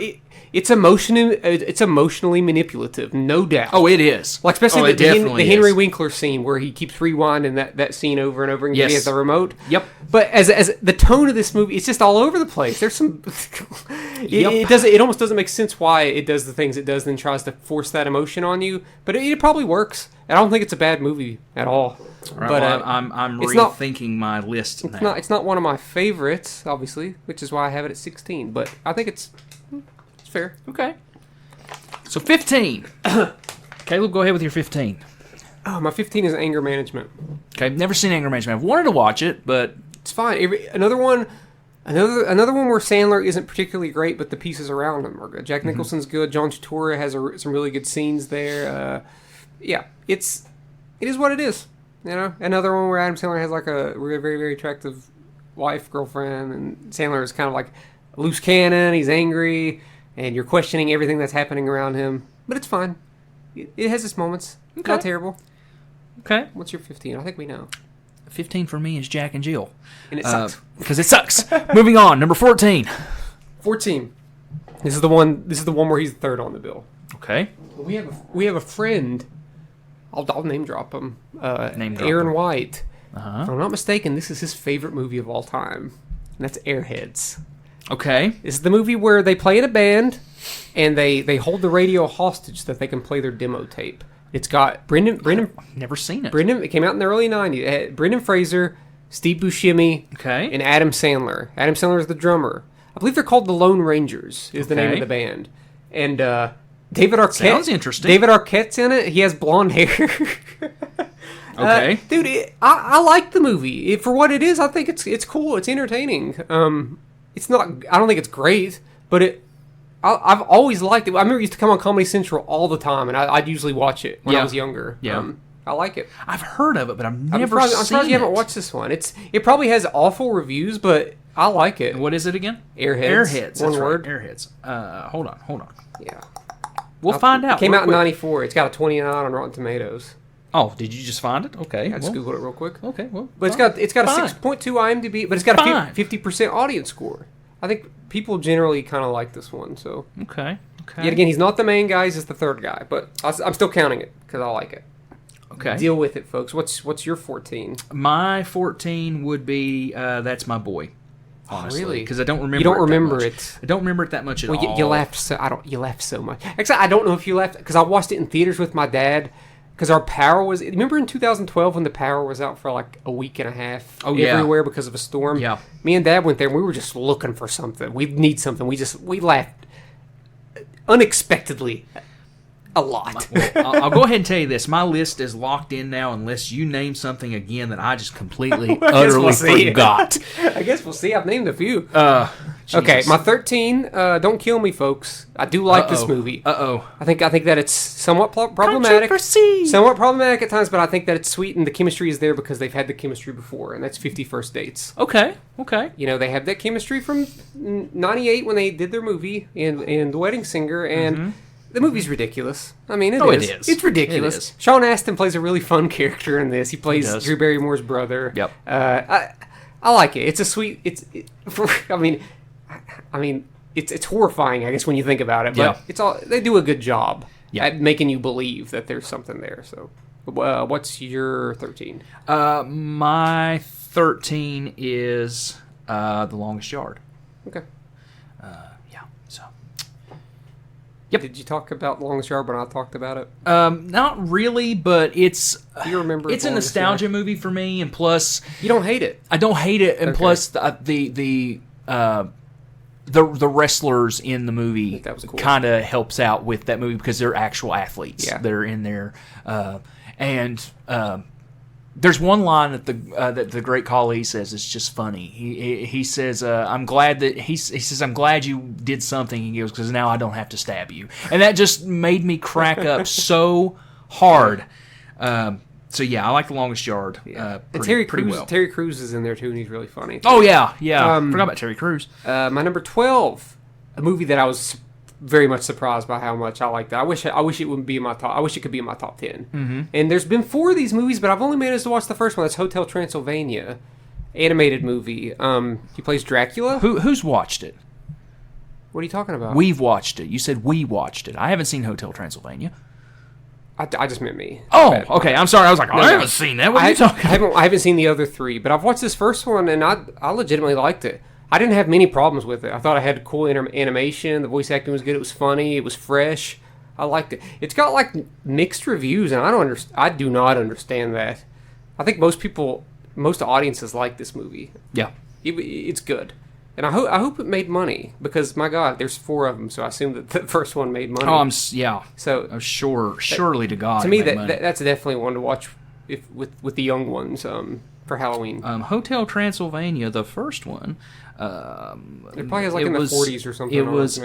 Speaker 2: it's emotionally manipulative, no doubt.
Speaker 1: Oh, it is.
Speaker 2: Like especially the Henry Winkler scene where he keeps rewinding that scene over and over again. He has the remote.
Speaker 1: Yep.
Speaker 2: But as the tone of this movie, it's just all over the place. There's some. It almost doesn't make sense why it does the things it does, and then tries to force that emotion on you. But it probably works. I don't think it's a bad movie at all.
Speaker 1: Right,
Speaker 2: but
Speaker 1: well, I'm rethinking my list now.
Speaker 2: It's not one of my favorites, obviously, which is why I have it at 16. But I think it's fair.
Speaker 1: Okay. So 15. Caleb, go ahead with your 15.
Speaker 2: Oh, my 15 is Anger Management.
Speaker 1: Okay, never seen Anger Management. I've wanted to watch it, but
Speaker 2: it's fine. Another one where Sandler isn't particularly great, but the pieces around him are good. Jack Nicholson's good. John Turturro has some really good scenes there. It is what it is. You know, another one where Adam Sandler has like a very, very attractive wife, girlfriend, and Sandler is kind of like a loose cannon. He's angry, and you're questioning everything that's happening around him. But it's fine. It has its moments. Okay. Not terrible.
Speaker 1: Okay.
Speaker 2: What's your 15? I think we know.
Speaker 1: 15 for me is Jack and Jill.
Speaker 2: And it sucks.
Speaker 1: Because it sucks. Moving on. Number 14.
Speaker 2: 14. This is the one where he's the third on the bill.
Speaker 1: Okay.
Speaker 2: We have a friend. I'll name drop him. Aaron White.
Speaker 1: Uh-huh.
Speaker 2: If I'm not mistaken, this is his favorite movie of all time. And that's Airheads.
Speaker 1: Okay.
Speaker 2: This is the movie where they play in a band, and they hold the radio hostage so that they can play their demo tape. It's got Brendan.
Speaker 1: Never seen it.
Speaker 2: It came out in the early 90s. It had Brendan Fraser, Steve Buscemi, and Adam Sandler. Adam Sandler is the drummer. I believe they're called the Lone Rangers is the name of the band. And David Arquette.
Speaker 1: Sounds interesting.
Speaker 2: David Arquette's in it. He has blonde hair.
Speaker 1: Okay.
Speaker 2: Dude, I like the movie. For what it is, I think it's cool. It's entertaining. It's not. I don't think it's great, but I've always liked it. I remember it used to come on Comedy Central all the time, and I'd usually watch it when I was younger.
Speaker 1: Yeah.
Speaker 2: I like it.
Speaker 1: I've heard of it, but I've never seen it.
Speaker 2: I'm surprised you haven't watched this one. It probably has awful reviews, but I like it.
Speaker 1: What is it again?
Speaker 2: Airheads.
Speaker 1: One word. Right. Airheads. Hold on.
Speaker 2: Yeah.
Speaker 1: We'll find out.
Speaker 2: It came out in 94. It's got a 29 on Rotten Tomatoes.
Speaker 1: Oh, did you just find it? Okay.
Speaker 2: I just Googled it real quick.
Speaker 1: Okay, well.
Speaker 2: But it's got a 6.2 IMDb, but it's got a 50% audience score. I think people generally kind of like this one, so.
Speaker 1: Okay.
Speaker 2: Yet again, he's not the main guy, he's just the third guy, but I'm still counting it because I like it.
Speaker 1: Okay.
Speaker 2: Deal with it, folks. What's your 14?
Speaker 1: My 14 would be That's My Boy. Honestly,
Speaker 2: really?
Speaker 1: Because I don't remember.
Speaker 2: You don't remember it.
Speaker 1: I don't remember it that much at all.
Speaker 2: You laughed so. You laughed so much. Actually, I don't know if you laughed because I watched it in theaters with my dad. Because our power was. Remember in 2012 when the power was out for like a week and a half everywhere because of a storm.
Speaker 1: Yeah.
Speaker 2: Me and Dad went there and we were just looking for something. We need something. We laughed unexpectedly a lot.
Speaker 1: Well, I'll go ahead and tell you this. My list is locked in now unless you name something again that I just completely, utterly forgot.
Speaker 2: I guess we'll see. I've named a few. Okay, my 13. Don't kill me, folks. I do like this movie. I think that it's somewhat problematic.
Speaker 1: Controversy.
Speaker 2: Somewhat problematic at times, but I think that it's sweet and the chemistry is there because they've had the chemistry before, and that's 50 First Dates.
Speaker 1: Okay.
Speaker 2: You know, they have that chemistry from '98 when they did their movie in The Wedding Singer, and the movie's ridiculous. I mean, it is. It's ridiculous. It is. Sean Astin plays a really fun character in this. He plays Drew Barrymore's brother.
Speaker 1: Yep.
Speaker 2: I like it. It's a sweet. I mean, it's horrifying, I guess, when you think about it. But it's all they do a good job at making you believe that there's something there. So, what's your 13?
Speaker 1: My 13 is The Longest Yard.
Speaker 2: Okay.
Speaker 1: So.
Speaker 2: Yep. Did you talk about The Longest Yard when I talked about it?
Speaker 1: Not really, but it's.
Speaker 2: Do you remember?
Speaker 1: It's a nostalgia movie for me, and plus,
Speaker 2: you don't hate it.
Speaker 1: I don't hate it, and plus the wrestlers in the movie cool. kind of helps out with that movie because they're actual athletes. Yeah. They're in there, and there's one line that the great Khali says. It's just funny. He says, "I'm glad that he says I'm glad you did something." He goes, "Because now I don't have to stab you," and that just made me crack up so hard. So yeah, I like The Longest Yard.
Speaker 2: And Terry Crews is in there too, and he's really funny.
Speaker 1: Oh yeah. Forgot about Terry Crews.
Speaker 2: My number 12, a movie that I was very much surprised by how much I liked it. I wish it would be in my top. I wish it could be in my top 10. Mm-hmm. And there's been 4 of these movies, but I've only managed to watch the first one. That's Hotel Transylvania, animated movie. He plays Dracula.
Speaker 1: Who's watched it?
Speaker 2: What are you talking about?
Speaker 1: We've watched it. You said we watched it. I haven't seen Hotel Transylvania.
Speaker 2: I just meant me.
Speaker 1: Oh, okay. I'm sorry. I was like, I haven't seen that. What are you talking about?
Speaker 2: I haven't seen the other 3, but I've watched this first one, and I legitimately liked it. I didn't have many problems with it. I thought I had cool animation. The voice acting was good. It was funny. It was fresh. I liked it. It's got like mixed reviews, and I do not understand that. I think most audiences like this movie.
Speaker 1: Yeah,
Speaker 2: it's good. And I hope it made money because, my God, there's 4 of them, so I assume that the first one made money.
Speaker 1: Oh, So surely to God.
Speaker 2: To me, that's definitely one to watch with the young ones for Halloween.
Speaker 1: Hotel Transylvania, the first one.
Speaker 2: It probably has in the 40s or something.
Speaker 1: It was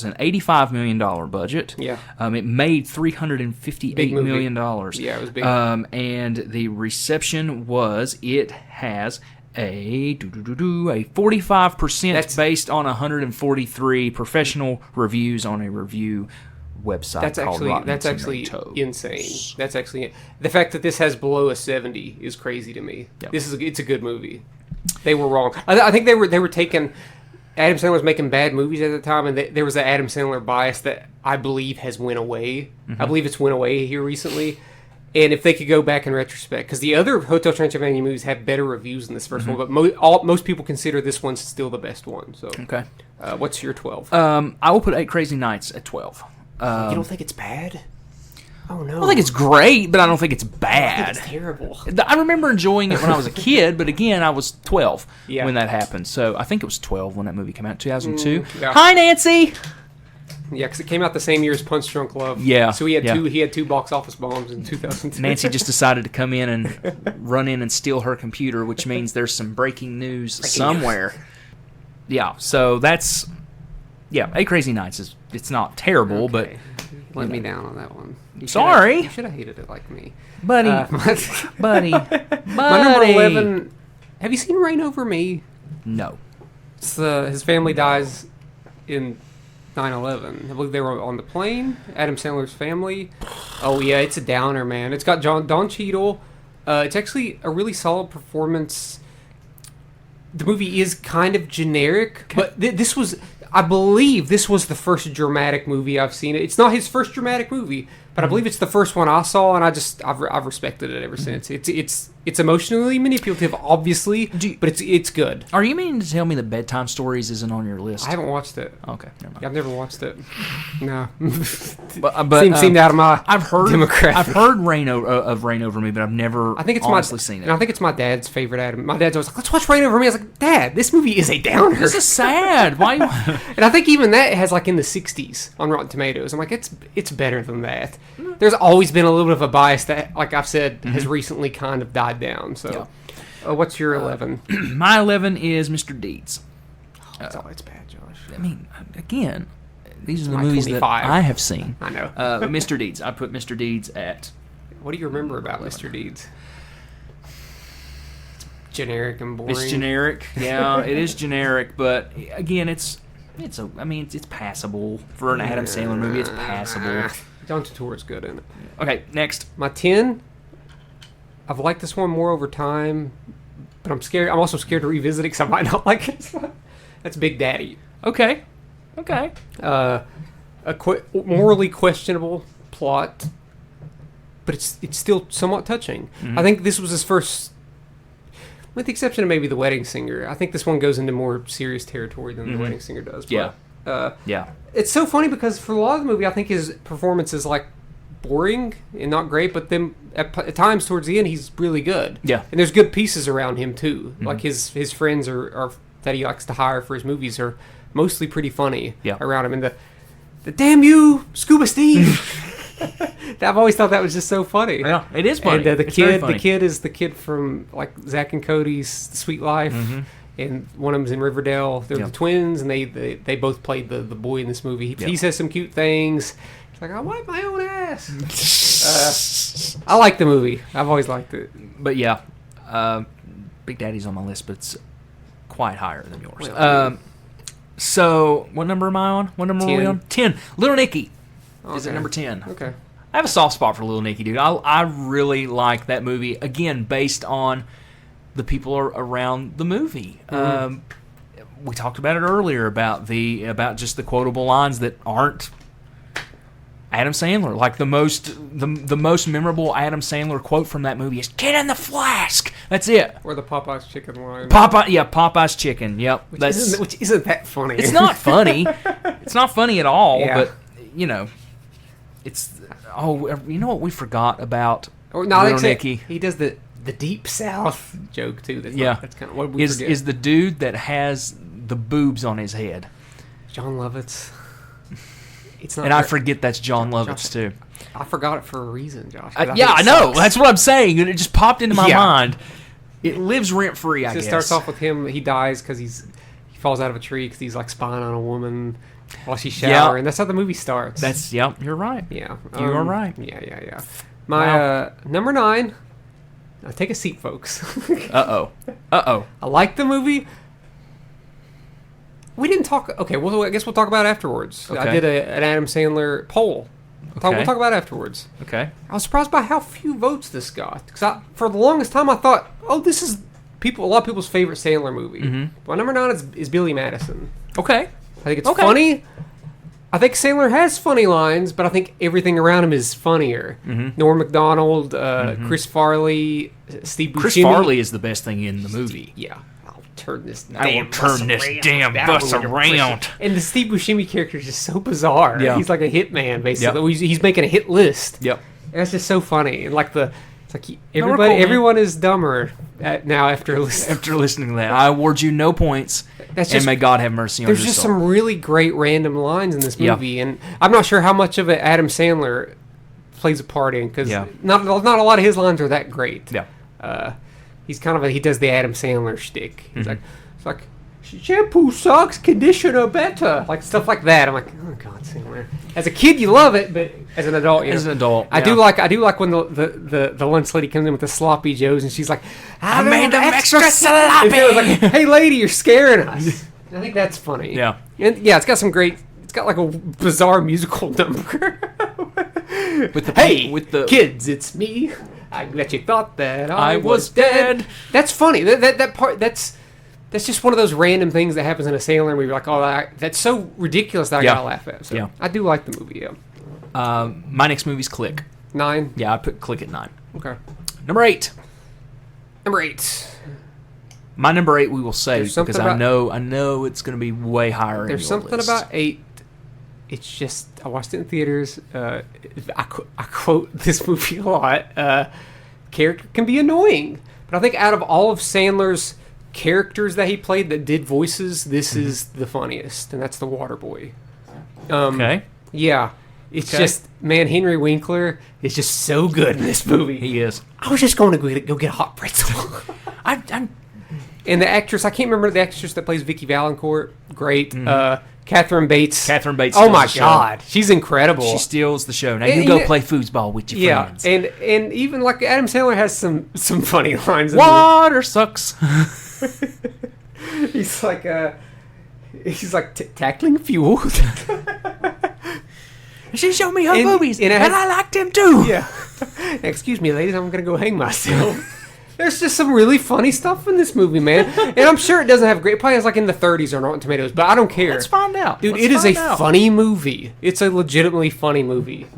Speaker 1: an $85 million budget.
Speaker 2: Yeah.
Speaker 1: It made $358 million.
Speaker 2: Yeah, it was big.
Speaker 1: And the reception was it has a 45%. That's based on 143 professional reviews on a review website.
Speaker 2: That's actually insane. That's actually the fact that this has below a 70 is crazy to me. Yep. It's a good movie. They were wrong. I think they were taking. Adam Sandler was making bad movies at the time, and there was an Adam Sandler bias that I believe has went away. Mm-hmm. I believe it's went away here recently. And if they could go back in retrospect, because the other Hotel Transylvania movies have better reviews than this first one, but most people consider this one still the best one. So,
Speaker 1: okay,
Speaker 2: what's your 12?
Speaker 1: I will put 8 Crazy Nights at 12.
Speaker 2: You don't think it's bad? Oh no!
Speaker 1: I think it's great, but I don't think it's bad.
Speaker 2: I think it's terrible.
Speaker 1: I remember enjoying it when I was a kid, but again, I was 12 when that happened. So I think it was 12 when that movie came out, 2002. Yeah. Hi, Nancy.
Speaker 2: Yeah, because it came out the same year as Punch Drunk Love.
Speaker 1: Yeah.
Speaker 2: So he had 2 box office bombs in 2002.
Speaker 1: Nancy just decided to come in and run in and steal her computer, which means there's some breaking news somewhere. Yeah. So that's 8 Crazy Nights it's not terrible, but
Speaker 2: let me down on that one. You
Speaker 1: should
Speaker 2: have hated it like me,
Speaker 1: buddy. Buddy.
Speaker 2: My number 11. Have you seen Reign Over Me?
Speaker 1: No.
Speaker 2: It's his family dies in 9/11. I believe they were on the plane. Adam Sandler's family. Oh yeah, it's a downer, man. It's got Don Cheadle. It's actually a really solid performance. The movie is kind of generic, but this was. I believe this was the first dramatic movie I've seen. It's not his first dramatic movie, but I believe it's the first one I saw, and I've respected it ever since. It's emotionally manipulative, obviously, but it's good.
Speaker 1: Are you meaning to tell me that Bedtime Stories isn't on your list?
Speaker 2: I haven't watched it.
Speaker 1: Okay, never mind.
Speaker 2: I've never watched it. No,
Speaker 1: but
Speaker 2: seemed out of my.
Speaker 1: I've heard
Speaker 2: demographic.
Speaker 1: I've heard Reign Over Me, but I've never.
Speaker 2: I think it's
Speaker 1: honestly seen it.
Speaker 2: And I think it's my dad's favorite Adam. My dad's always like, "Let's watch Reign Over Me." I was like, "Dad, this movie is a downer.
Speaker 1: This is sad. Why?"
Speaker 2: And I think even that has in the 60s on Rotten Tomatoes. I'm like, it's better than that. There's always been a little bit of a bias that, like I've said, has recently kind of died down. So, what's your 11?
Speaker 1: My 11 is Mr. Deeds.
Speaker 2: It's bad, Josh.
Speaker 1: I mean, again, these are the movies 25. That I have seen.
Speaker 2: I know.
Speaker 1: Mr. Deeds. I put Mr. Deeds at...
Speaker 2: What do you remember about Mr. Deeds? It's generic and boring.
Speaker 1: It's generic. Yeah, it is generic, but again, it's passable. For an Adam Sandler movie, it's passable.
Speaker 2: John Turturro's good in it.
Speaker 1: Okay, next.
Speaker 2: My 10, I've liked this one more over time, but I'm scared. I'm also scared to revisit it because I might not like it. That's Big Daddy.
Speaker 1: Okay.
Speaker 2: Morally questionable plot, but it's still somewhat touching. Mm-hmm. I think this was his first, with the exception of maybe The Wedding Singer. I think this one goes into more serious territory than The Wedding Singer does. But,
Speaker 1: yeah.
Speaker 2: It's so funny because for a lot of the movie, I think his performance is like boring and not great, but then at times towards the end, he's really good.
Speaker 1: Yeah.
Speaker 2: And there's good pieces around him too. Mm-hmm. Like his friends are that he likes to hire for his movies are mostly pretty funny around him. And the damn you, Scuba Steve. I've always thought that was just so funny.
Speaker 1: Yeah, it is funny.
Speaker 2: And the kid is the kid from like Zack and Cody's The Sweet Life. Mm-hmm. And one of them's in Riverdale. They're the twins, and they both played the boy in this movie. He says some cute things. He's like, I wipe my own ass. I like the movie. I've always liked it.
Speaker 1: But yeah, Big Daddy's on my list, but it's quite higher than yours. So, what number am I on? What number are we on? 10. Little Nicky is at number 10.
Speaker 2: Okay.
Speaker 1: I have a soft spot for Little Nicky, dude. I really like that movie. Again, based on the people around the movie. Mm-hmm. We talked about it earlier about just the quotable lines that aren't Adam Sandler. Like the most memorable Adam Sandler quote from that movie is "Get in the flask." That's it.
Speaker 2: Or the Popeye's chicken line.
Speaker 1: Popeye's chicken. Yep.
Speaker 2: Which isn't that funny.
Speaker 1: It's not funny. It's not funny at all. Yeah. But it's you know what we forgot about Little Nicky?
Speaker 2: He does the Deep South joke too. That's kind of what we forget.
Speaker 1: Is the dude that has the boobs on his head.
Speaker 2: John Lovitz.
Speaker 1: It's not. And I forget that's John Lovitz too.
Speaker 2: I forgot it for a reason, Josh.
Speaker 1: I know. That's what I'm saying. It just popped into my mind. It lives rent free. I guess.
Speaker 2: It starts off with him. He dies because he falls out of a tree because he's like spying on a woman while she's showering. That's how the movie starts.
Speaker 1: You're right.
Speaker 2: Yeah,
Speaker 1: you are right.
Speaker 2: Yeah. My number 9. Now take a seat, folks.
Speaker 1: Uh-oh.
Speaker 2: I like the movie. We didn't talk... Okay, well, I guess we'll talk about it afterwards. Okay. I did an Adam Sandler poll. We'll talk about it afterwards.
Speaker 1: Okay.
Speaker 2: I was surprised by how few votes this got. Because for the longest time, I thought, this is a lot of people's favorite Sandler movie. Mm-hmm. My number 9 is Billy Madison.
Speaker 1: Okay.
Speaker 2: I think it's funny. I think Sandler has funny lines, but I think everything around him is funnier. Mm-hmm. Norm Macdonald, Chris Farley, Steve Buscemi.
Speaker 1: Chris Farley is the best thing in the movie.
Speaker 2: Yeah. I'll turn this
Speaker 1: damn bus around.
Speaker 2: And the Steve Buscemi character is just so bizarre. Yeah. He's like a hitman, basically. Yep. He's making a hit list.
Speaker 1: Yep.
Speaker 2: And it's just so funny. And like everyone is dumber now after
Speaker 1: listening to that. I award you no points. And may God have mercy on your soul.
Speaker 2: There's just some really great random lines in this movie, and I'm not sure how much of it Adam Sandler plays a part in because not a lot of his lines are that great.
Speaker 1: Yeah,
Speaker 2: he's kind of he does the Adam Sandler shtick. He's like shampoo sucks, conditioner better, like stuff like that. I'm like, oh God, Sandler. As a kid, you love it, but as an adult, I do like when the lunch lady comes in with the sloppy joes, and she's like, I made them extra sloppy. And Sandler's like, hey lady, you're scaring us. I think that's funny.
Speaker 1: Yeah,
Speaker 2: and it's got some great. It's got like a bizarre musical number. with the kids, it's me. I bet you thought that I was dead. That's funny. That part. That's just one of those random things that happens in a Sandler movie. Like, that's so ridiculous that I gotta laugh at. So I do like the movie. Yeah.
Speaker 1: My next movie's Click.
Speaker 2: 9.
Speaker 1: Yeah, I put Click at 9.
Speaker 2: Okay.
Speaker 1: Number 8.
Speaker 2: My
Speaker 1: number 8 we will save because I know it's going to be way higher.
Speaker 2: There's something
Speaker 1: list.
Speaker 2: About 8. It's just I watched it in theaters. I quote this movie a lot. Character can be annoying, but I think out of all of Sandler's characters that he played that did voices, this is the funniest, and that's the Waterboy.
Speaker 1: Okay.
Speaker 2: Yeah. It's just, man, Henry Winkler is just so good in this movie.
Speaker 1: He is.
Speaker 2: I was just going to go get a hot pretzel. And the actress, I can't remember the actress that plays Vicky Valancourt. Great. Catherine Bates.
Speaker 1: Catherine Bates.
Speaker 2: Oh my God, she's incredible.
Speaker 1: She steals the show. Now you go play foosball with your friends.
Speaker 2: And even like Adam Sandler has some funny lines.
Speaker 1: Water sucks.
Speaker 2: He's like tackling fuel.
Speaker 1: She showed me her movies, and I liked them too.
Speaker 2: Yeah. Excuse me, ladies, I'm gonna go hang myself. There's just some really funny stuff in this movie, man. And I'm sure it doesn't have great... Probably it's like in the 30s on Rotten Tomatoes, but I don't care.
Speaker 1: Let's find out.
Speaker 2: Dude, it is a funny movie. It's a legitimately funny movie.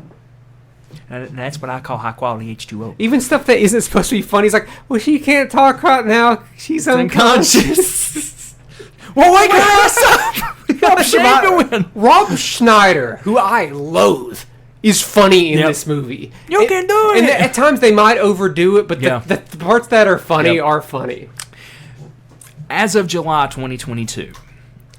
Speaker 1: And that's what I call high-quality H2O.
Speaker 2: Even stuff that isn't supposed to be funny is like, well, she can't talk right now. She's unconscious.
Speaker 1: Well, wake her ass up!
Speaker 2: Rob Schneider, who I loathe, is funny in this movie.
Speaker 1: You can do it!
Speaker 2: And at times they might overdo it, but the parts that are funny are funny.
Speaker 1: As of July 2022,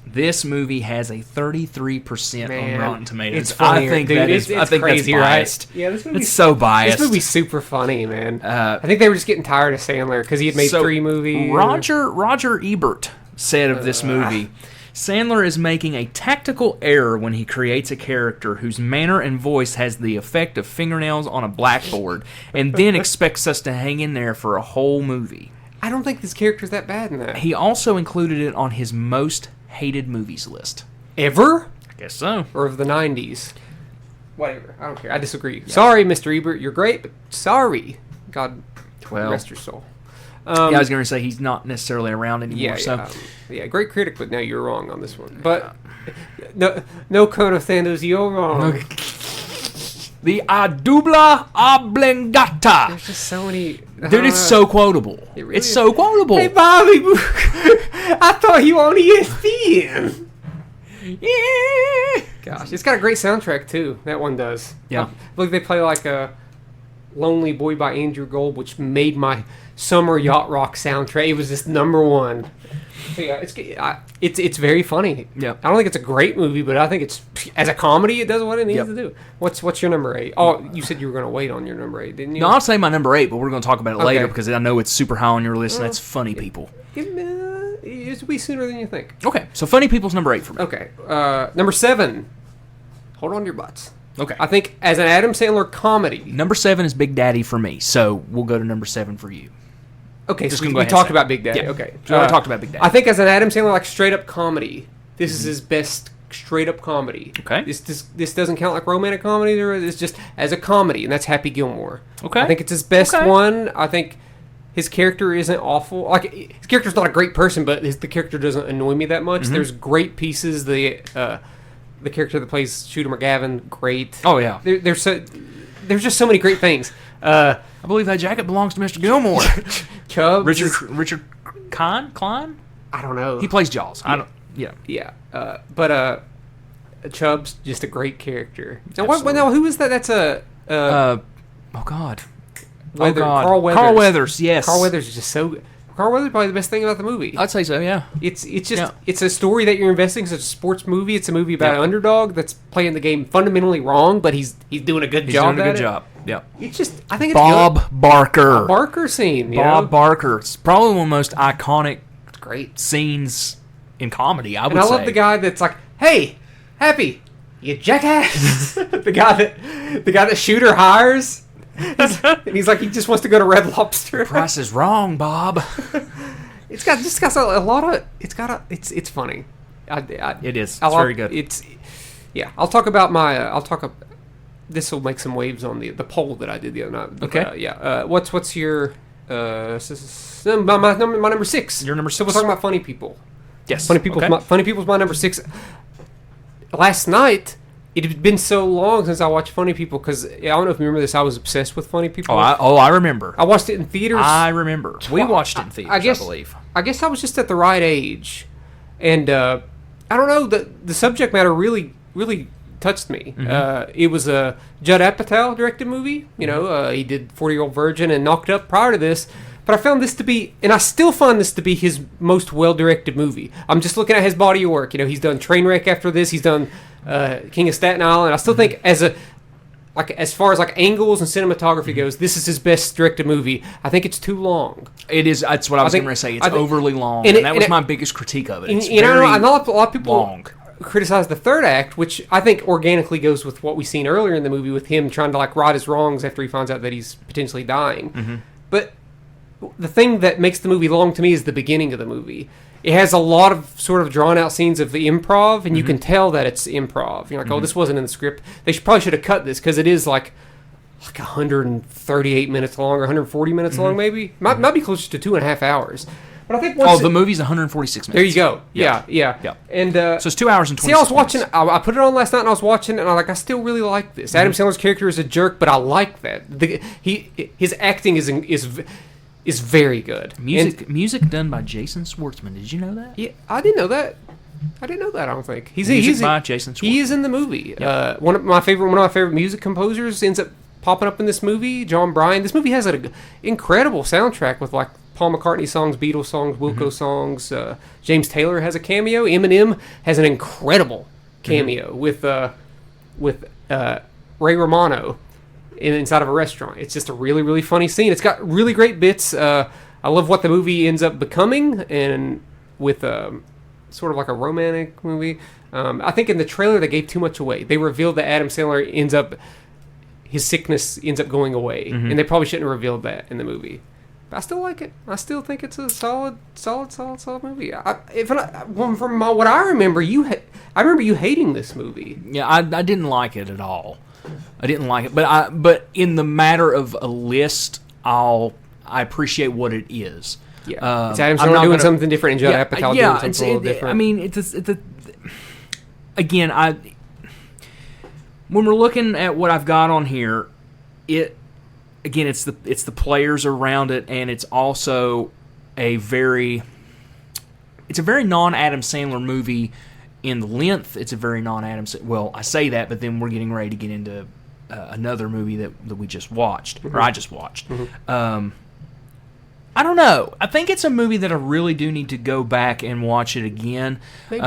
Speaker 1: this movie has a 33% on Rotten Tomatoes.
Speaker 2: It's funny,
Speaker 1: I think
Speaker 2: dude.
Speaker 1: I think
Speaker 2: crazy,
Speaker 1: that's biased.
Speaker 2: Right? Yeah, this movie,
Speaker 1: it's so biased.
Speaker 2: This movie's super funny, man. I think they were just getting tired of Sandler because he had made 3 movies.
Speaker 1: Roger Ebert said of this movie, Sandler is making a tactical error when he creates a character whose manner and voice has the effect of fingernails on a blackboard and then expects us to hang in there for a whole movie.
Speaker 2: I don't think this character's that bad in that.
Speaker 1: He also included it on his most hated movies list.
Speaker 2: Ever?
Speaker 1: I guess so.
Speaker 2: Or of the 90s. Whatever. I don't care. I disagree. Yeah. Sorry, Mr. Ebert. You're great, but sorry. God rest your soul.
Speaker 1: I was going to say he's not necessarily around anymore.
Speaker 2: Yeah, great critic, but now you're wrong on this one. But no Conothandos, you're wrong.
Speaker 1: The adubla oblongata.
Speaker 2: There's just so many.
Speaker 1: Dude, it's so quotable. It's so quotable.
Speaker 2: Hey, Bobby, I thought you on ESPN.
Speaker 1: Yeah.
Speaker 2: Gosh, it's got a great soundtrack too. That one does.
Speaker 1: Yeah.
Speaker 2: Look, they play like a Lonely Boy by Andrew Gold, which made my summer yacht rock soundtrack. It was just #1. So yeah, it's very funny.
Speaker 1: Yeah,
Speaker 2: I don't think it's a great movie, but I think it's as a comedy, it does what it needs to do. What's your number 8? Oh, you said you were going to wait on your number 8, didn't you?
Speaker 1: No, I'll say my number 8, but we're going to talk about it later because I know it's super high on your list, and that's Funny People.
Speaker 2: It'll be sooner than you think.
Speaker 1: Okay, so Funny People's number 8 for me.
Speaker 2: Okay, number 7. Hold on to your butts.
Speaker 1: Okay.
Speaker 2: I think as an Adam Sandler comedy,
Speaker 1: number 7 is Big Daddy for me, so we'll go to number 7 for you.
Speaker 2: Okay, so we talked about Big Daddy.
Speaker 1: Yeah.
Speaker 2: Okay.
Speaker 1: So I talked about Big Daddy.
Speaker 2: I think as an Adam Sandler, like straight-up comedy, this is his best straight-up comedy.
Speaker 1: Okay.
Speaker 2: This doesn't count like romantic comedy. It's just as a comedy, and that's Happy Gilmore.
Speaker 1: Okay.
Speaker 2: I think it's his best one. I think his character isn't awful. Like, his character's not a great person, but the character doesn't annoy me that much. Mm-hmm. There's great pieces. The character that plays Shooter McGavin, great.
Speaker 1: Oh, yeah.
Speaker 2: There's just so many great things.
Speaker 1: I believe that jacket belongs to Mr. Gilmore.
Speaker 2: Chubbs.
Speaker 1: Richard Klein?
Speaker 2: I don't know.
Speaker 1: He plays Jaws.
Speaker 2: Yeah. But Chubbs, just a great charter. Now, who is that? That's
Speaker 1: oh God.
Speaker 2: Carl Weathers.
Speaker 1: Carl Weathers, yes.
Speaker 2: Carl Weathers is just so... Carl Weathers is probably the best thing about the movie.
Speaker 1: I'd say so, yeah.
Speaker 2: It's just it's a story that you're investing. It's a sports movie. It's a movie about an underdog that's playing the game fundamentally wrong, but he's doing a good job.
Speaker 1: He's doing a good job. Yeah.
Speaker 2: It's just I think it's
Speaker 1: Bob
Speaker 2: good.
Speaker 1: Barker.
Speaker 2: Bob Barker scene.
Speaker 1: Bob Barker. It's probably one of the most iconic
Speaker 2: great
Speaker 1: scenes in comedy, I would
Speaker 2: say.
Speaker 1: say.
Speaker 2: I love the guy that's like, "Hey, Happy, you jackass." the guy that Shooter hires. And he's like, he just wants to go to Red Lobster.
Speaker 1: Price is wrong, Bob.
Speaker 2: It's got a lot of. It's funny.
Speaker 1: It is. It's very good.
Speaker 2: I'll talk about this will make some waves on the poll that I did the other night.
Speaker 1: Okay.
Speaker 2: What's your my number 6?
Speaker 1: Your number 6.
Speaker 2: So we're talking about Funny People.
Speaker 1: Yes.
Speaker 2: Funny People's my number 6. Last night. It had been so long since I watched Funny People because I don't know if you remember this. I was obsessed with Funny People.
Speaker 1: I remember.
Speaker 2: I watched it in theaters.
Speaker 1: I remember. We watched it in theaters, I believe.
Speaker 2: I guess I was just at the right age, and I don't know. The subject matter really, really touched me. Mm-hmm. It was a Judd Apatow directed movie. You know, he did 40-Year-Old Virgin and Knocked Up prior to this. But I found this to be, and I still find this to be his most well-directed movie. I'm just looking at his body of work. You know, he's done Trainwreck after this. He's done King of Staten Island. I still think as like as far as like angles and cinematography goes, this is his best directed movie. I think it's too long.
Speaker 1: It is. That's what I was going to say. It's overly long, and that was my biggest critique of it. It's
Speaker 2: I know a lot of people
Speaker 1: long.
Speaker 2: Criticize the third act, which I think organically goes with what we've seen earlier in the movie with him trying to like right his wrongs after he finds out that he's potentially dying. Mm-hmm. But the thing that makes the movie long to me is the beginning of the movie. It has a lot of sort of drawn out scenes of the improv, and you can tell that it's improv. You're like, oh, this wasn't in the script. They probably should have cut this because it is like 138 minutes long or 140 minutes long, maybe. Might be closer to 2.5 hours. But I think
Speaker 1: the movie's 146 minutes.
Speaker 2: There you go. Yeah. And
Speaker 1: so it's 2 hours and 20
Speaker 2: minutes. See, I was watching. I put it on last night, and I was watching, and I still really like this. Adam Sandler's character is a jerk, but I like that. His acting is very good.
Speaker 1: Music done by Jason Schwartzman. Did you know that?
Speaker 2: Yeah, I didn't know that. I don't think he's
Speaker 1: by Jason Schwartzman.
Speaker 2: He is in the movie. Yep. One of my favorite music composers ends up popping up in this movie. John Bryan. This movie has an incredible soundtrack with like Paul McCartney songs, Beatles songs, Wilco songs. James Taylor has a cameo. Eminem has an incredible cameo with Ray Romano inside of a restaurant. It's just a really, really funny scene. It's got really great bits. I love what the movie ends up becoming, and with sort of like a romantic movie. I think in the trailer they gave too much away. They revealed that Adam Sandler his sickness ends up going away, and they probably shouldn't have revealed that in the movie. But I still like it. I still think it's a solid movie. From what I remember, I remember you hating this movie.
Speaker 1: Yeah, I didn't like it at all. I didn't like it, but in the matter of a list, I appreciate what it is.
Speaker 2: Yeah, it's Adam Sandler doing something different, and Judd Apatow doing something a little different.
Speaker 1: I mean, again, when we're looking at what I've got on here, it's the players around it, and it's also a very non-Adam Sandler movie in the length. It's a very non-Adam. Well, I say that, but then we're getting ready to get into another movie that we just watched, or I just watched. I don't know. I think it's a movie that I really do need to go back and watch it again.
Speaker 2: Maybe.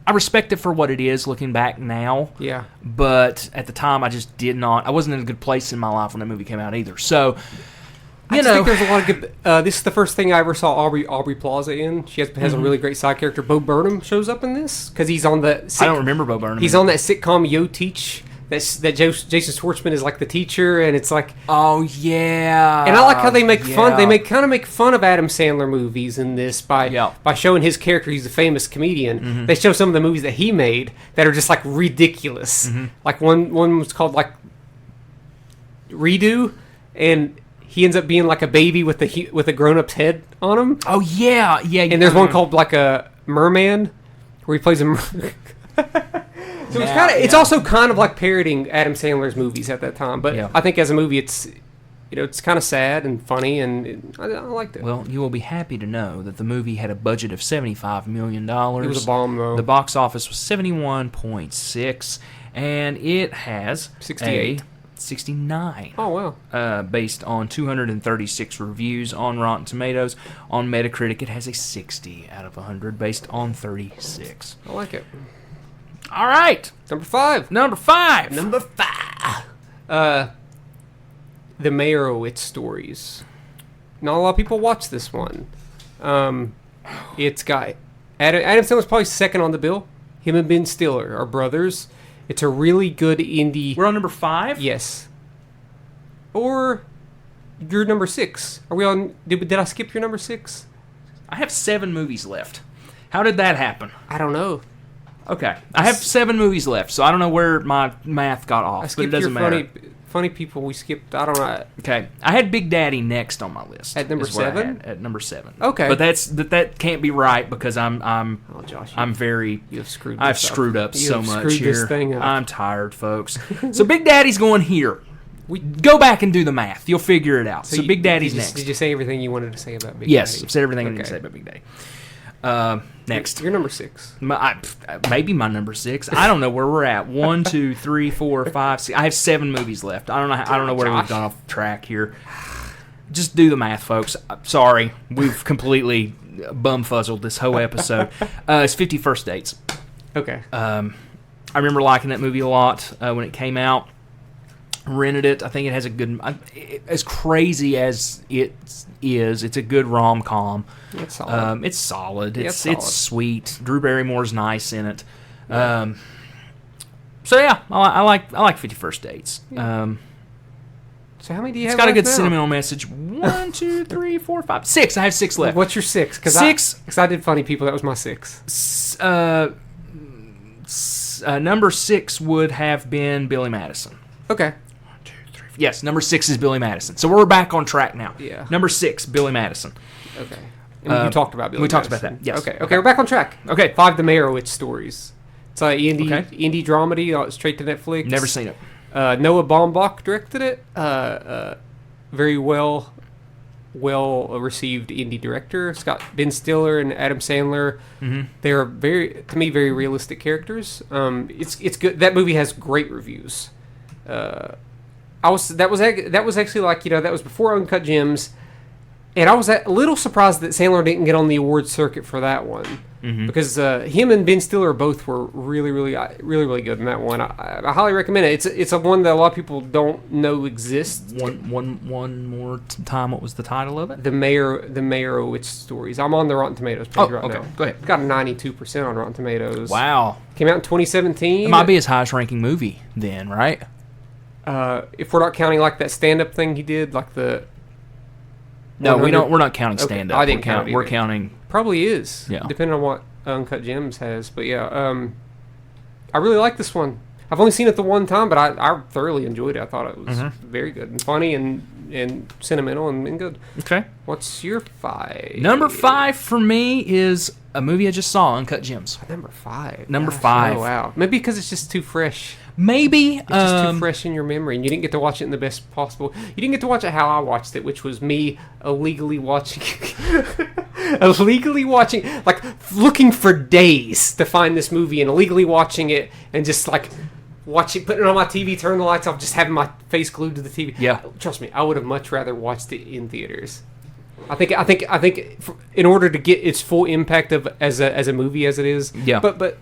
Speaker 1: I respect it for what it is looking back now.
Speaker 2: Yeah.
Speaker 1: But at the time, I just did not. I wasn't in a good place in my life when that movie came out either. So,
Speaker 2: I think there's a lot of good. This is the first thing I ever saw Aubrey Plaza in. She has a really great side character. Bo Burnham shows up in this because he's on the.
Speaker 1: I don't remember Bo Burnham.
Speaker 2: He's on that sitcom Yo Teach. That Jason Schwartzman is like the teacher, and it's like,
Speaker 1: oh yeah.
Speaker 2: And I like how they make fun. They kind of make fun of Adam Sandler movies in this by showing his character. He's a famous comedian. They show some of the movies that he made that are just like ridiculous. Like one was called like Redo, and he ends up being like a baby with a grown up's head on him.
Speaker 1: Oh yeah.
Speaker 2: And there's one called like a Merman, where he plays a. So it's also kind of like parodying Adam Sandler's movies at that time, but I think as a movie, it's kind of sad and funny, and I liked it.
Speaker 1: Well, you will be happy to know that the movie had a budget of $75 million. It
Speaker 2: was a bomb, though.
Speaker 1: The box office was 71.6, and it has 69.
Speaker 2: Oh wow!
Speaker 1: Based on 236 reviews on Rotten Tomatoes. On Metacritic, it has a 60 out of 100, based on 36.
Speaker 2: I like it.
Speaker 1: All right.
Speaker 2: Number five.
Speaker 1: The
Speaker 2: Meyerowitz stories. Not a lot of people watch this one. It's got Adam Sandler's probably second on the bill. Him and Ben Stiller are brothers. It's a really good indie.
Speaker 1: We're on number 5?
Speaker 2: Yes. Or you're number 6. Are we on? Did I skip your number 6?
Speaker 1: I have 7 movies left. How did that happen?
Speaker 2: I don't know.
Speaker 1: Okay, I have 7 movies left, so I don't know where my math got off, but it doesn't matter.
Speaker 2: Funny people we skipped. I don't know.
Speaker 1: Okay, I had Big Daddy next on my list.
Speaker 2: At number 7?
Speaker 1: At number 7.
Speaker 2: Okay,
Speaker 1: but that can't be right because
Speaker 2: Oh, Josh,
Speaker 1: I'm very.
Speaker 2: You have screwed.
Speaker 1: I've screwed up so much here.
Speaker 2: This thing up.
Speaker 1: I'm tired, folks. So Big Daddy's going here. We go back and do the math. You'll figure it out. So Big Daddy's next.
Speaker 2: Did you say everything you wanted to say about Big Daddy?
Speaker 1: Yes, I've said everything I need to say about Big Daddy. Next.
Speaker 2: You're number 6.
Speaker 1: Maybe my number 6. I don't know where we're at. 1, 2, 3, 4, 5, 6. I have 7 movies left. I don't know where we've gone off track here. Just do the math, folks. Sorry, we've completely bumfuzzled this whole episode. It's 50 First Dates.
Speaker 2: Okay.
Speaker 1: I remember liking that movie a lot when it came out. Rented it. I think it has a good, as crazy as it is, it's a good rom-com.
Speaker 2: It's solid.
Speaker 1: It's solid.
Speaker 2: Yeah,
Speaker 1: It's sweet. Drew Barrymore's nice in it. So yeah, I like 50 First Dates.
Speaker 2: So how many do you have?
Speaker 1: It's got a good
Speaker 2: now?
Speaker 1: Sentimental message. 1, 2, 3, 4, 5, 6. I have 6 left.
Speaker 2: What's your 6? Because I did Funny People. That was my 6.
Speaker 1: Number 6 would have been Billy Madison.
Speaker 2: Okay.
Speaker 1: 1, 2, 3. Yes, number 6 is Billy Madison. So we're back on track now.
Speaker 2: Yeah.
Speaker 1: Number 6, Billy Madison.
Speaker 2: Okay. And you talked about Billy Madison.
Speaker 1: We talked about that. Yes.
Speaker 2: Okay, we're back on track.
Speaker 1: Okay.
Speaker 2: 5 The Meyerowitz Stories. It's like indie dramedy, straight to Netflix.
Speaker 1: Never seen it.
Speaker 2: Noah Baumbach directed it. Very well received indie director. It's got Ben Stiller and Adam Sandler.
Speaker 1: Mm-hmm.
Speaker 2: They're very realistic characters. It's good. That movie has great reviews. That was actually like, that was before Uncut Gems, and I was a little surprised that Sandler didn't get on the award circuit for that one. Mm-hmm. Because him and Ben Stiller both were really good in that one. I highly recommend it. It's a one that a lot of people don't know exists.
Speaker 1: One more time. What was the title of it?
Speaker 2: The Meyerowitz Stories. I'm on the Rotten Tomatoes page right now.
Speaker 1: Go ahead.
Speaker 2: It's got a 92% on Rotten Tomatoes.
Speaker 1: Wow.
Speaker 2: Came out in 2017.
Speaker 1: It might be his highest ranking movie then, right?
Speaker 2: If we're not counting like that stand-up thing he did, like the.
Speaker 1: No, we don't. We're not counting stand-up.
Speaker 2: I didn't count.
Speaker 1: We're counting.
Speaker 2: Probably is.
Speaker 1: Yeah.
Speaker 2: Depending on what Uncut Gems has, but yeah, I really like this one. I've only seen it the one time, but I thoroughly enjoyed it. I thought it was very good and funny and sentimental and good.
Speaker 1: Okay.
Speaker 2: What's your 5?
Speaker 1: Number 5 for me is a movie I just saw, Uncut Gems.
Speaker 2: Number 5.
Speaker 1: Number 5.
Speaker 2: Oh, wow. Maybe because it's just too fresh.
Speaker 1: Maybe.
Speaker 2: It's just too fresh in your memory, and you didn't get to watch it in the best possible. You didn't get to watch it how I watched it, which was me illegally watching, like looking for days to find this movie and illegally watching it, and just like putting it on my TV, turning the lights off, just having my face glued to the TV.
Speaker 1: Yeah.
Speaker 2: Trust me, I would have much rather watched it in theaters. I think in order to get its full impact of as a movie as it is.
Speaker 1: Yeah.
Speaker 2: But do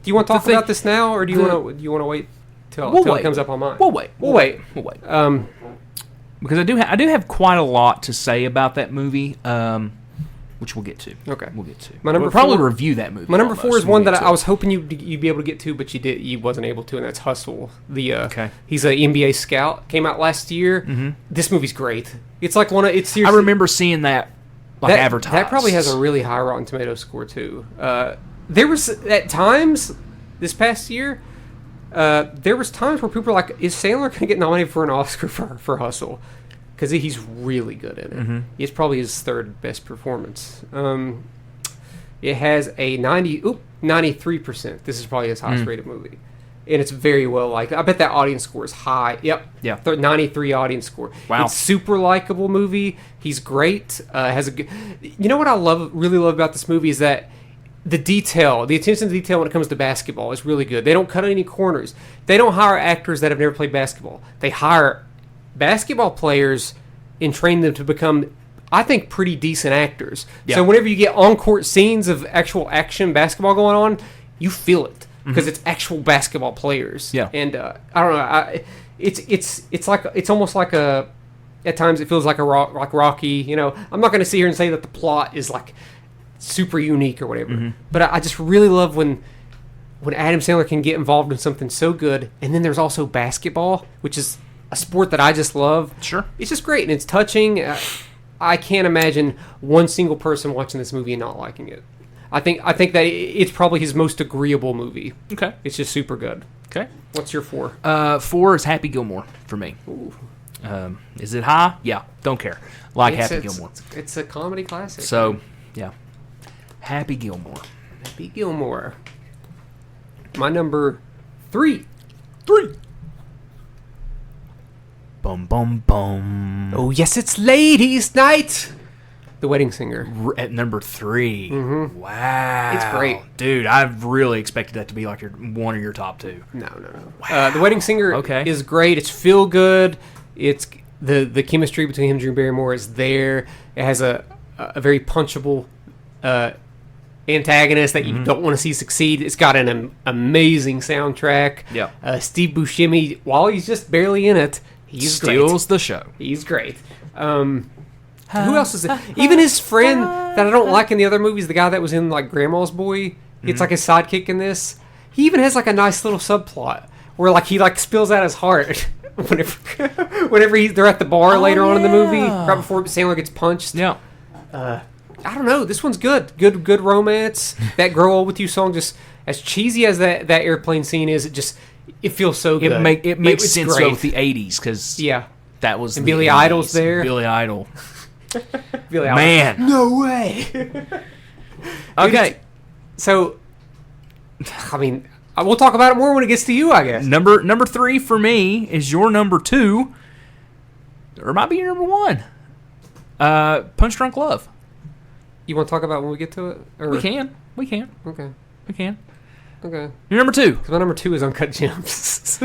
Speaker 2: you want to talk about this now, or do you want to wait till it comes up on mine?
Speaker 1: We'll wait.
Speaker 2: Because
Speaker 1: I do have quite a lot to say about that movie, which we'll get to.
Speaker 2: Okay,
Speaker 1: we'll get to.
Speaker 2: We'll
Speaker 1: probably review that movie.
Speaker 2: My number 4 is one that I was hoping you'd be able to get to, but you wasn't able to, and that's Hustle. He's an NBA scout. Came out last year. Mm-hmm. This movie's great. It's like I
Speaker 1: remember seeing that advertised.
Speaker 2: That probably has a really high Rotten Tomatoes score too. There was at times this past year. There was times where people were like, "Is Sandler going to get nominated for an Oscar for Hustle?" Because he's really good in it. Mm-hmm. It's probably his 3rd best performance. It has a 93%. This is probably his highest rated movie, and it's very well liked. I bet that audience score is high. Yep. Yeah. 93 audience score.
Speaker 1: Wow.
Speaker 2: It's super likable movie. He's great. Has a good. You know what I really love about this movie is that. The attention to detail when it comes to basketball is really good. They don't cut any corners. They don't hire actors that have never played basketball. They hire basketball players and train them to become, I think, pretty decent actors. Yeah. So whenever you get on-court scenes of actual action basketball going on, you feel it because it's actual basketball players.
Speaker 1: Yeah.
Speaker 2: And I don't know. It's almost like a. At times, it feels like like Rocky. I'm not going to sit here and say that the plot is like. Super unique or whatever, but I just really love when Adam Sandler can get involved in something so good, and then there's also basketball, which is a sport that I just love.
Speaker 1: Sure,
Speaker 2: it's just great and it's touching. I can't imagine one single person watching this movie and not liking it. I think that it's probably his most agreeable movie.
Speaker 1: Okay,
Speaker 2: it's just super good.
Speaker 1: Okay,
Speaker 2: what's your 4?
Speaker 1: 4 is Happy Gilmore for me.
Speaker 2: Ooh.
Speaker 1: Is it high? Yeah, don't care. Happy Gilmore.
Speaker 2: It's a comedy classic.
Speaker 1: So yeah. Happy Gilmore.
Speaker 2: Happy Gilmore. My number 3.
Speaker 1: Bum, bum, bum.
Speaker 2: Oh, yes, it's Ladies' Night. The Wedding Singer.
Speaker 1: At number 3.
Speaker 2: Mm-hmm.
Speaker 1: Wow.
Speaker 2: It's great.
Speaker 1: Dude, I've really expected that to be like one of your top 2.
Speaker 2: No.
Speaker 1: Wow.
Speaker 2: The Wedding Singer is great. It's feel good. It's the chemistry between him and Drew Barrymore is there. It has a very punchable antagonist that you don't want to see succeed. It's got an amazing soundtrack.
Speaker 1: Yeah.
Speaker 2: Steve Buscemi, while he's just barely in it, he's
Speaker 1: steals
Speaker 2: great.
Speaker 1: the show.
Speaker 2: He's great. Who else is it? Even his friend that I don't like in the other movies, the guy that was in like Grandma's Boy, it's like his sidekick in this. He even has like a nice little subplot where like he like spills out his heart whenever they're at the bar later on in the movie, right before Sandler gets punched.
Speaker 1: Yeah.
Speaker 2: I don't know. This one's good. Good romance. That "Grow Old With You" song, just as cheesy as that airplane scene is, it feels so good.
Speaker 1: It makes sense with the 80s because that was
Speaker 2: and Billy
Speaker 1: 80s.
Speaker 2: Idol's there.
Speaker 1: Billy Idol.
Speaker 2: Billy Idol.
Speaker 1: Man,
Speaker 2: no way.
Speaker 1: Okay,
Speaker 2: so I mean, we'll talk about it more when it gets to you, I guess.
Speaker 1: Number 3 for me is your number 2, or it might be your number 1. Punch Drunk Love.
Speaker 2: You want to talk about it when we get to it? Or?
Speaker 1: We can.
Speaker 2: Okay.
Speaker 1: We can.
Speaker 2: Okay.
Speaker 1: Your number 2.
Speaker 2: Because my number 2 is Uncut Gems.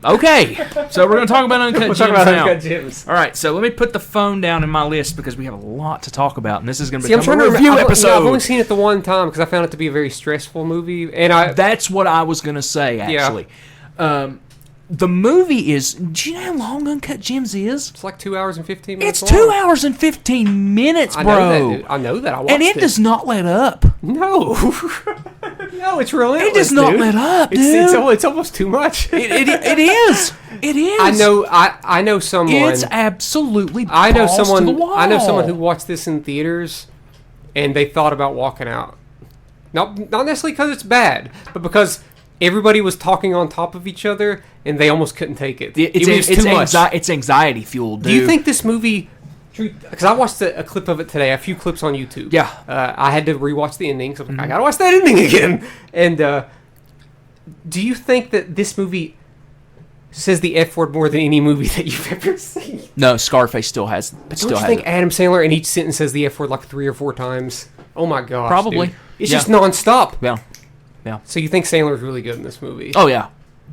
Speaker 1: Okay. So we're going to talk about Uncut Gems now.
Speaker 2: Uncut Gems.
Speaker 1: All right. So let me put the phone down in my list because we have a lot to talk about, and this is going to become a review episode.
Speaker 2: I've only seen it the one time because I found it to be a very stressful movie, and
Speaker 1: that's what I was going to say actually. Yeah. The movie is. Do you know how long Uncut Gems is?
Speaker 2: It's like 2 hours and 15 minutes.
Speaker 1: It's 2 hours and 15 minutes, bro.
Speaker 2: I know that, dude. I know that. I watched
Speaker 1: and it does not let up.
Speaker 2: No. No, it's relentless.
Speaker 1: It does not let up, dude.
Speaker 2: It's almost too much.
Speaker 1: It is. It is.
Speaker 2: I know someone.
Speaker 1: It's absolutely. I know
Speaker 2: someone.
Speaker 1: To the wall.
Speaker 2: I know someone who watched this in theaters, and they thought about walking out. Not necessarily because it's bad, but because everybody was talking on top of each other, and they almost couldn't take it.
Speaker 1: It's too much. It's anxiety fueled.
Speaker 2: Do you think this movie? Because I watched a clip of it today, a few clips on YouTube.
Speaker 1: Yeah.
Speaker 2: I had to rewatch the ending, so I gotta watch that ending again. And do you think that this movie says the F word more than any movie that you've ever seen?
Speaker 1: No, Scarface still has.
Speaker 2: Don't you think Adam Sandler in each sentence says the F word like 3 or 4 times? Oh my gosh,
Speaker 1: probably.
Speaker 2: Dude. It's just nonstop.
Speaker 1: Yeah.
Speaker 2: So you think Sandler's really good in this movie?
Speaker 1: Oh yeah.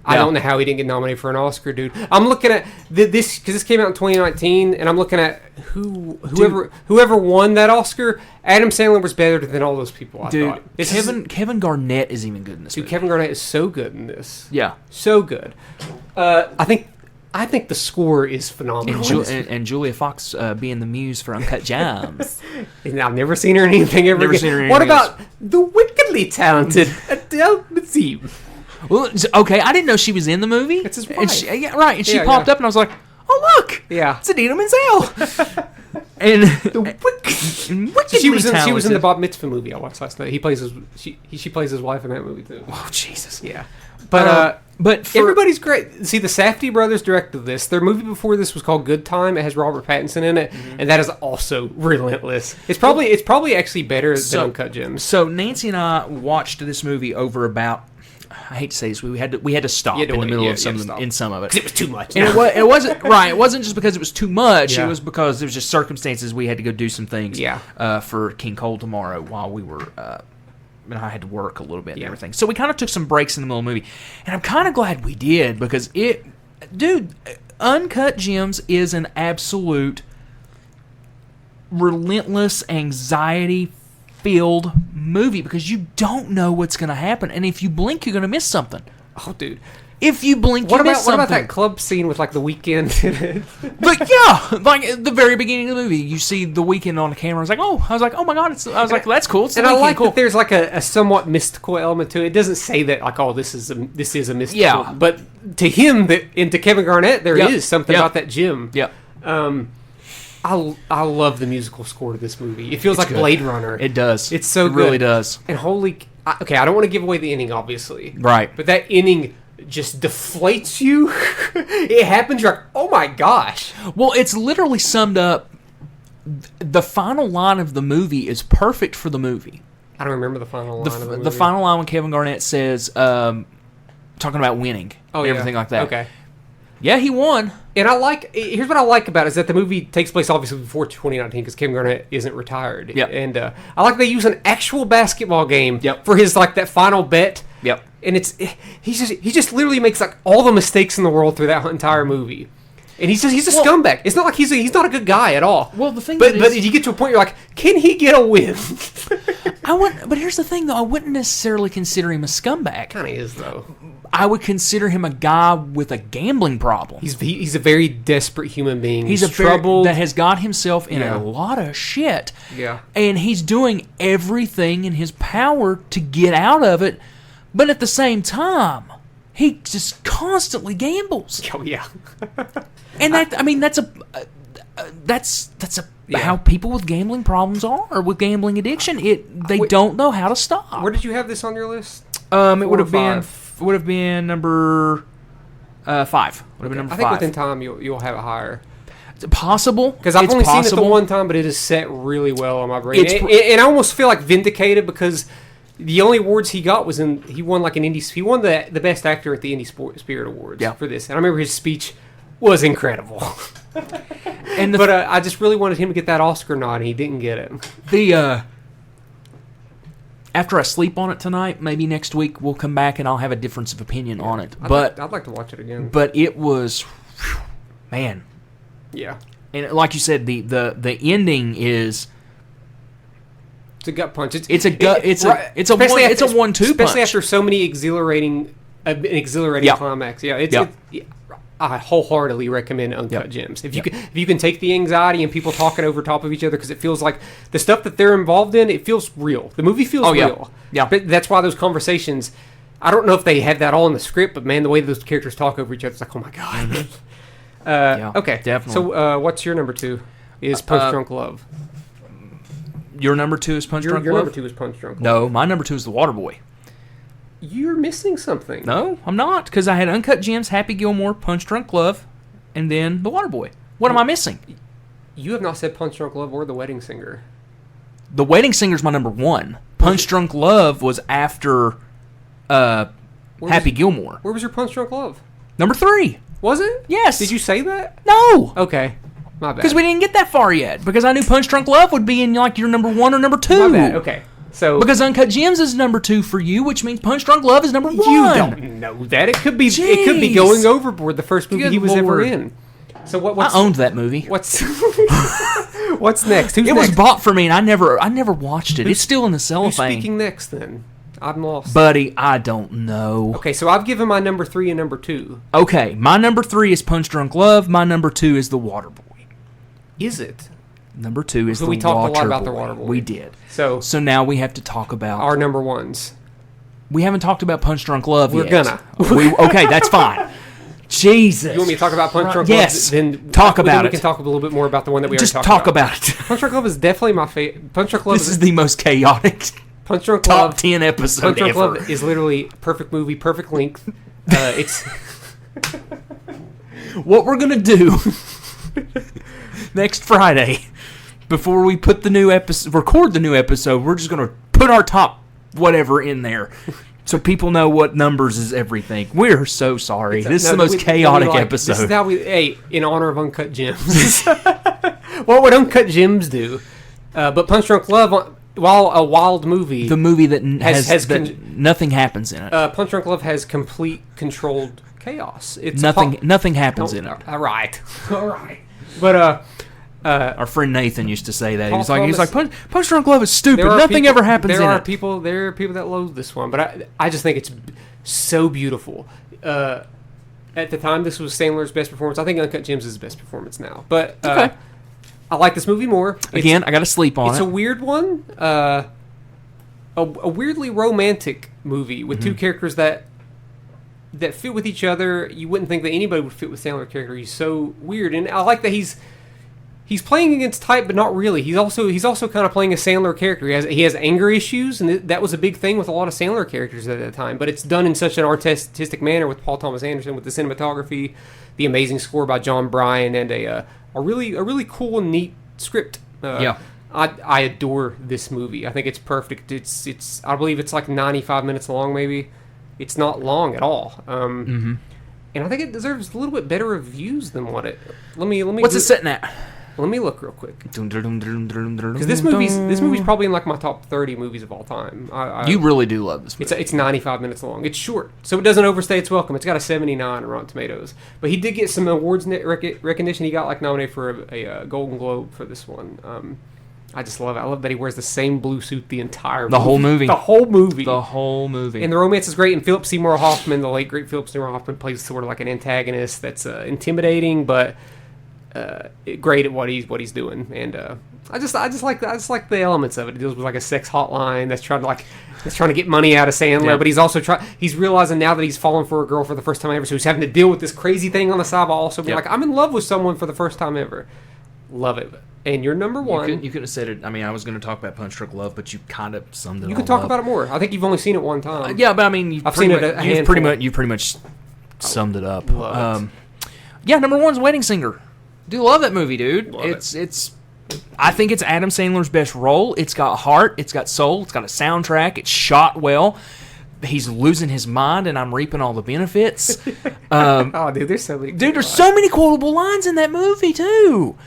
Speaker 2: I don't know how he didn't get nominated for an Oscar, dude. I'm looking at this because this came out in 2019, and I'm looking at whoever won that Oscar. Adam Sandler was better than all those people. I thought.
Speaker 1: Kevin Garnett is even good in this movie.
Speaker 2: Kevin Garnett is so good in this.
Speaker 1: Yeah,
Speaker 2: so good. I think the score is phenomenal.
Speaker 1: And Julia Fox being the muse for Uncut Gems.
Speaker 2: I've never seen her in anything ever again. What about the wickedly talented Adele Dazeem?
Speaker 1: Well, okay, I didn't know she was in the movie.
Speaker 2: It's his wife.
Speaker 1: And she popped up, and I was like, "Oh look, it's Idina Menzel." And
Speaker 2: she was in the Bob Mitzvah movie I watched last night. He plays she plays his wife in that movie too.
Speaker 1: Oh Jesus,
Speaker 2: yeah. But everybody's great. See, the Safdie brothers directed this. Their movie before this was called Good Time. It has Robert Pattinson in it, and that is also relentless. It's probably actually better than Uncut Gems.
Speaker 1: So Nancy and I watched this movie over about. I hate to say this, we had to stop in the middle of some of it.
Speaker 2: It was too much.
Speaker 1: And it wasn't right. It wasn't just because it was too much. It was because there was just circumstances. We had to go do some things. For King Cole tomorrow while we were. And I had to work a little bit and everything. So we kind of took some breaks in the middle of the movie, and I'm kind of glad we did because Uncut Gems is an absolute relentless anxiety filled movie because you don't know what's going to happen, and if you blink, you're going to miss something.
Speaker 2: Oh, dude!
Speaker 1: If you blink, you miss something.
Speaker 2: What about that club scene with like The Weeknd?
Speaker 1: But yeah, like at the very beginning of the movie, you see The Weeknd on the camera. I was like, oh my god! That's cool.
Speaker 2: And I like that there's like a somewhat mystical element to it. It doesn't say that like, oh, this is a mystical.
Speaker 1: Yeah.
Speaker 2: But to him, and to Kevin Garnett, there is something about that gym.
Speaker 1: Yeah.
Speaker 2: I love the musical score to this movie. It feels like good. Blade Runner.
Speaker 1: It does.
Speaker 2: It's so good.
Speaker 1: It really does.
Speaker 2: And okay, I don't want to give away the ending, obviously.
Speaker 1: Right.
Speaker 2: But that ending just deflates you. It happens, you're like, oh my gosh.
Speaker 1: Well, it's literally summed up. The final line of the movie is perfect for the movie.
Speaker 2: I don't remember the final line of the movie.
Speaker 1: The final line when Kevin Garnett says, talking about winning. And everything like that.
Speaker 2: Okay.
Speaker 1: Yeah, he won.
Speaker 2: And here's what I like about it is that the movie takes place obviously before 2019 because Kevin Garnett isn't retired.
Speaker 1: Yep.
Speaker 2: And I like they use an actual basketball game for his like that final bet.
Speaker 1: Yep.
Speaker 2: And he just literally makes like all the mistakes in the world through that entire movie. And he's a scumbag. It's not like he's not a good guy at all.
Speaker 1: Well, the thing
Speaker 2: but you get to a point you're like, can he get a win?
Speaker 1: But here's the thing, though. I wouldn't necessarily consider him a scumbag.
Speaker 2: Kind of is, though.
Speaker 1: I would consider him a guy with a gambling problem.
Speaker 2: He's a very desperate human being.
Speaker 1: He's troubled that has got himself in a lot of shit.
Speaker 2: Yeah.
Speaker 1: And he's doing everything in his power to get out of it, but at the same time, he just constantly gambles.
Speaker 2: Oh yeah.
Speaker 1: And that's how people with gambling problems are, with gambling addiction. They don't know how to stop.
Speaker 2: Where did you have this on your list?
Speaker 1: It would have been number 5. Would have been number 5.
Speaker 2: I think within time you'll have it higher.
Speaker 1: It's possible,
Speaker 2: because I've only seen it the one time, but it is set really well on my brain. And I almost feel like vindicated because the only awards he got was he won like an indie. He won the best actor at the Indie Spirit Awards for this, and I remember his speech was incredible. But I just really wanted him to get that Oscar nod, and he didn't get it.
Speaker 1: After I sleep on it tonight, maybe next week we'll come back and I'll have a difference of opinion on it.
Speaker 2: I'd like to watch it again.
Speaker 1: But it was, man.
Speaker 2: Yeah.
Speaker 1: And like you said, the ending is.
Speaker 2: It's a gut punch.
Speaker 1: It's a 1-2 punch.
Speaker 2: Especially after so many exhilarating climax. Yeah, I wholeheartedly recommend Uncut Gems. If you can take the anxiety and people talking over top of each other, because it feels like the stuff that they're involved in, it feels real. The movie feels real.
Speaker 1: Yeah.
Speaker 2: But that's why those conversations, I don't know if they have that all in the script, but man, the way those characters talk over each other, it's like, oh my God. Okay.
Speaker 1: Definitely.
Speaker 2: So what's your number 2? Is Punch Drunk Love.
Speaker 1: Your number 2 is Punch Drunk Love?
Speaker 2: Your number 2 is Punch Drunk Love.
Speaker 1: No, my number 2 is The Waterboy.
Speaker 2: You're missing something.
Speaker 1: No, I'm not, because I had Uncut Gems, Happy Gilmore, Punch Drunk Love, and then The Waterboy. What am I missing?
Speaker 2: You have not said Punch Drunk Love or The Wedding Singer.
Speaker 1: The Wedding Singer's my number 1. Punch Drunk Love was after Happy Gilmore.
Speaker 2: Where was your Punch Drunk Love?
Speaker 1: Number 3.
Speaker 2: Was it?
Speaker 1: Yes.
Speaker 2: Did you say that?
Speaker 1: No.
Speaker 2: Okay. My bad.
Speaker 1: Because we didn't get that far yet. Because I knew Punch Drunk Love would be in like your number 1 or number 2.
Speaker 2: My bad. Okay. So
Speaker 1: because Uncut Gems is number 2 for you, which means Punch Drunk Love is number 1.
Speaker 2: You don't know that. It could be Going Overboard, the first movie he was ever in. So what's
Speaker 1: I owned that movie.
Speaker 2: What's next? Who's
Speaker 1: it
Speaker 2: next?
Speaker 1: was bought for me, and I never watched it. It's still in the cellophane.
Speaker 2: Who's speaking next then? I'm lost.
Speaker 1: Buddy, I don't know.
Speaker 2: Okay, so I've given my number 3 and number 2.
Speaker 1: Okay, my number 3 is Punch Drunk Love. My number 2 is The Waterboy.
Speaker 2: Is it?
Speaker 1: Number 2 is The Waterboy.
Speaker 2: So we talked a lot about The Waterboy.
Speaker 1: We did.
Speaker 2: So
Speaker 1: now we have to talk about
Speaker 2: our number 1s.
Speaker 1: We haven't talked about Punch Drunk Love
Speaker 2: yet. We're gonna.
Speaker 1: Okay, that's fine. Jesus.
Speaker 2: You want me to talk about Punch Drunk Love?
Speaker 1: Yes.
Speaker 2: Then
Speaker 1: talk about it.
Speaker 2: We can talk a little bit more about the one that we
Speaker 1: just
Speaker 2: already talked about.
Speaker 1: Just talk about it.
Speaker 2: Punch Drunk Love is definitely my favorite. Punch Drunk Love.
Speaker 1: This is the most chaotic.
Speaker 2: Punch Drunk
Speaker 1: top
Speaker 2: Love.
Speaker 1: 10 episode
Speaker 2: Punch Drunk
Speaker 1: ever.
Speaker 2: Love is literally perfect movie, perfect length. It's
Speaker 1: what we're gonna do next Friday before we put the new episode, record the new episode. We're just gonna put our top whatever in there, so people know what numbers is everything. We're so sorry. This is the most chaotic episode.
Speaker 2: This is how in honor of Uncut Gems. What would Uncut Gems do? But Punch Drunk Love. While a wild movie,
Speaker 1: the movie that nothing happens in it.
Speaker 2: Punch Drunk Love has complete controlled chaos. It's
Speaker 1: nothing happens in it.
Speaker 2: All right. But
Speaker 1: our friend Nathan used to say that. He's like Punch Drunk Love is stupid. Nothing ever happens in it.
Speaker 2: There are people that loathe this one, but I just think it's so beautiful. At the time, this was Sandler's best performance. I think Uncut Gems is his best performance now. But okay. I like this movie more.
Speaker 1: Again, I got to sleep on it.
Speaker 2: It's a weird one. A weirdly romantic movie with two characters that fit with each other. You wouldn't think that anybody would fit with Sandler's character. He's so weird, and I like that he's playing against type, but not really. He's also kind of playing a Sandler character. He has anger issues, and that was a big thing with a lot of Sandler characters at that time. But it's done in such an artistic manner with Paul Thomas Anderson, with the cinematography, the amazing score by John Bryan, and a really cool and neat script. I adore this movie. I think it's perfect. It's I believe it's like 95 minutes long. Maybe it's not long at all. And I think it deserves a little bit better reviews than what it. Let me.
Speaker 1: What's it sitting at?
Speaker 2: Let me look real quick. Because this movie's probably in like my top 30 movies of all time.
Speaker 1: You really do love this movie.
Speaker 2: It's 95 minutes long. It's short, so it doesn't overstay its welcome. It's got a 79 on Rotten Tomatoes. But he did get some awards recognition. He got like nominated for a Golden Globe for this one. I just love it. I love that he wears the same blue suit the entire
Speaker 1: whole movie.
Speaker 2: The whole movie.
Speaker 1: The whole movie.
Speaker 2: And the romance is great. And Philip Seymour Hoffman, the late great Philip Seymour Hoffman, plays sort of like an antagonist that's intimidating, but great at what he's doing. And I just like the elements of it. It deals with like a sex hotline that's trying to get money out of Sandler, but he's also he's realizing now that he's fallen for a girl for the first time ever, so he's having to deal with this crazy thing on the side while also being like, I'm in love with someone for the first time ever. Love it. And you're number one.
Speaker 1: You could have said it. I mean, I was going to talk about Punch Drunk Love, but you kind of summed it.
Speaker 2: You could talk about it more. I think you've only seen it one time.
Speaker 1: Yeah, but I mean,
Speaker 2: I've seen it
Speaker 1: you've pretty much summed it up.
Speaker 2: Love it.
Speaker 1: Yeah, number one's Wedding Singer. Do love that movie, dude. It's. I think it's Adam Sandler's best role. It's got heart. It's got soul. It's got a soundtrack. It's shot well. He's losing his mind, and I'm reaping all the benefits.
Speaker 2: Oh, dude, there's so many.
Speaker 1: Dude, there's so many quotable lines in that movie too.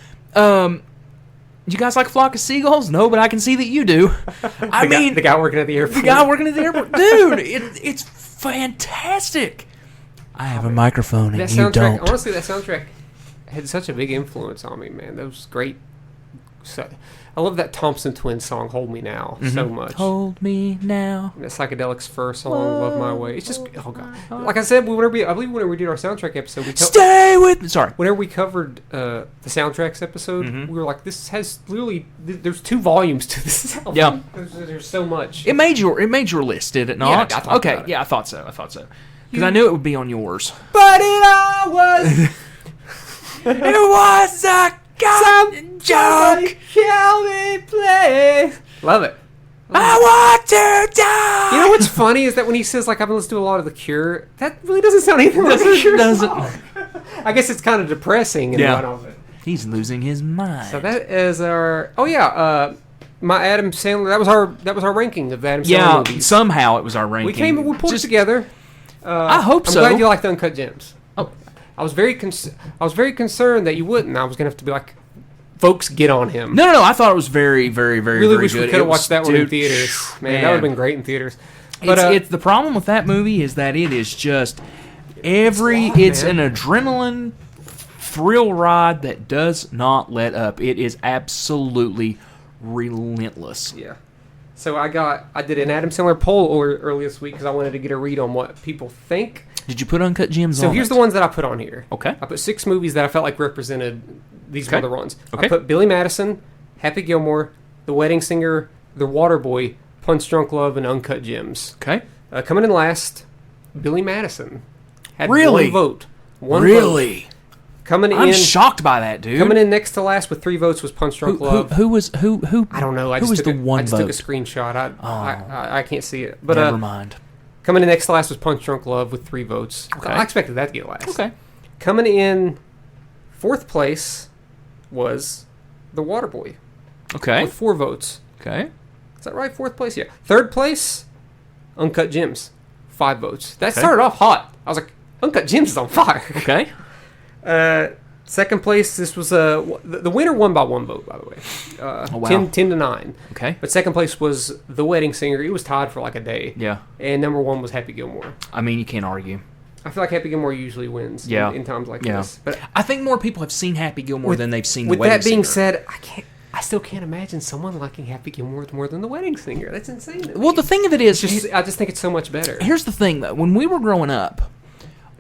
Speaker 1: You guys like Flock of Seagulls? No, but I can see that you do.
Speaker 2: The guy working at the airport.
Speaker 1: Dude, it's fantastic. I have a microphone and you don't.
Speaker 2: Honestly, that soundtrack had such a big influence on me, man. That was great. I love that Thompson Twins song, "Hold Me Now," so much.
Speaker 1: Hold me now.
Speaker 2: And that Psychedelics' first song, "Love My Way." It's just, oh god. Like I said, whenever we did our soundtrack episode,
Speaker 1: stay with me. Sorry.
Speaker 2: Whenever we covered the soundtracks episode, we were like, this has literally. There's 2 volumes to this album.
Speaker 1: Yeah.
Speaker 2: There's so much.
Speaker 1: It made your list, did it not?
Speaker 2: Yeah,
Speaker 1: I thought so. Because I knew it would be on yours.
Speaker 2: But it all was.
Speaker 1: It was a joke.
Speaker 2: Shall we play? Love it.
Speaker 1: I want to die.
Speaker 2: You know what's funny is that when he says like I've been listening to a lot of The Cure, that really doesn't sound anything like The Cure song. I guess it's kind of depressing.
Speaker 1: He's losing his mind.
Speaker 2: So that is our. Oh yeah. My Adam Sandler. That was our ranking of Adam Sandler movies.
Speaker 1: Yeah. Somehow it was our ranking.
Speaker 2: We pulled it together.
Speaker 1: I hope so.
Speaker 2: I'm glad you liked Uncut Gems. Oh, I was very concerned that you wouldn't. I was gonna have to be like, folks, get on him.
Speaker 1: No. I thought it was very, very, very,
Speaker 2: really
Speaker 1: very
Speaker 2: wish
Speaker 1: good.
Speaker 2: We could have watched that one in theaters. Man, that would have been great in theaters. But
Speaker 1: it's the problem with that movie is that it is just it's an adrenaline thrill ride that does not let up. It is absolutely relentless.
Speaker 2: Yeah. So I did an Adam Sandler poll earlier this week because I wanted to get a read on what people think.
Speaker 1: Did you put Uncut Gems on?
Speaker 2: So here's the ones that I put on here.
Speaker 1: Okay.
Speaker 2: I put 6 movies that I felt like represented these other ones.
Speaker 1: Okay.
Speaker 2: I put Billy Madison, Happy Gilmore, The Wedding Singer, The Waterboy, Punch Drunk Love, and Uncut Gems.
Speaker 1: Okay.
Speaker 2: Coming in last, Billy Madison. Had
Speaker 1: really?
Speaker 2: one vote.
Speaker 1: Really?
Speaker 2: I'm
Speaker 1: shocked by that, dude.
Speaker 2: Coming in next to last with 3 votes was Punch Drunk Love.
Speaker 1: Who? I
Speaker 2: don't know. I
Speaker 1: just took a
Speaker 2: screenshot. I can't see it. But
Speaker 1: never mind.
Speaker 2: Coming in next to last was Punch Drunk Love with 3 votes.
Speaker 1: Okay.
Speaker 2: I expected that to get last.
Speaker 1: Okay.
Speaker 2: Coming in 4th place was The Waterboy.
Speaker 1: Okay.
Speaker 2: With 4 votes.
Speaker 1: Okay.
Speaker 2: Is that right? 4th place? Yeah. 3rd place, Uncut Gems. 5 votes. That started off hot. I was like, Uncut Gems is on fire.
Speaker 1: Okay.
Speaker 2: 2nd place, this was the winner won by 1 vote, by the way. 10 to 9.
Speaker 1: Okay.
Speaker 2: But 2nd place was The Wedding Singer. It was tied for like a day.
Speaker 1: Yeah.
Speaker 2: And number 1 was Happy Gilmore.
Speaker 1: I mean, you can't argue.
Speaker 2: I feel like Happy Gilmore usually wins in times like this. But
Speaker 1: I think more people have seen Happy Gilmore than they've seen The Wedding Singer.
Speaker 2: With that being said, I still can't imagine someone liking Happy Gilmore more than The Wedding Singer. That's insane.
Speaker 1: Well, the thing of it is,
Speaker 2: I just think it's so much better.
Speaker 1: Here's the thing, though. When we were growing up,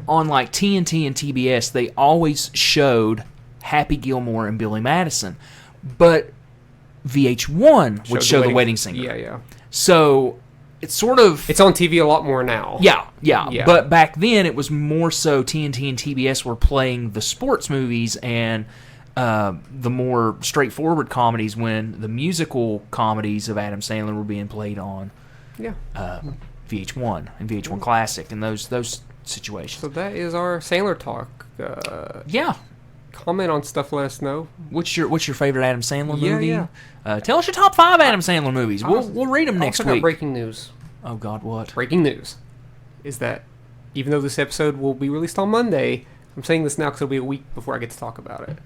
Speaker 1: on like TNT and TBS, they always showed Happy Gilmore and Billy Madison, but VH1 would show The Wedding Singer.
Speaker 2: Yeah.
Speaker 1: So it's on
Speaker 2: TV a lot more now.
Speaker 1: Yeah. But back then it was more so TNT and TBS were playing the sports movies and the more straightforward comedies when the musical comedies of Adam Sandler were being played on VH1 and VH1 Classic and those situations.
Speaker 2: So that is our Sandler talk. Comment on stuff, let us know.
Speaker 1: What's your favorite Adam Sandler movie?
Speaker 2: Yeah.
Speaker 1: Tell us your top 5 Adam Sandler movies. We'll read them next week.
Speaker 2: Breaking news.
Speaker 1: Oh God, what?
Speaker 2: Breaking news is that even though this episode will be released on Monday, I'm saying this now because it'll be a week before I get to talk about it.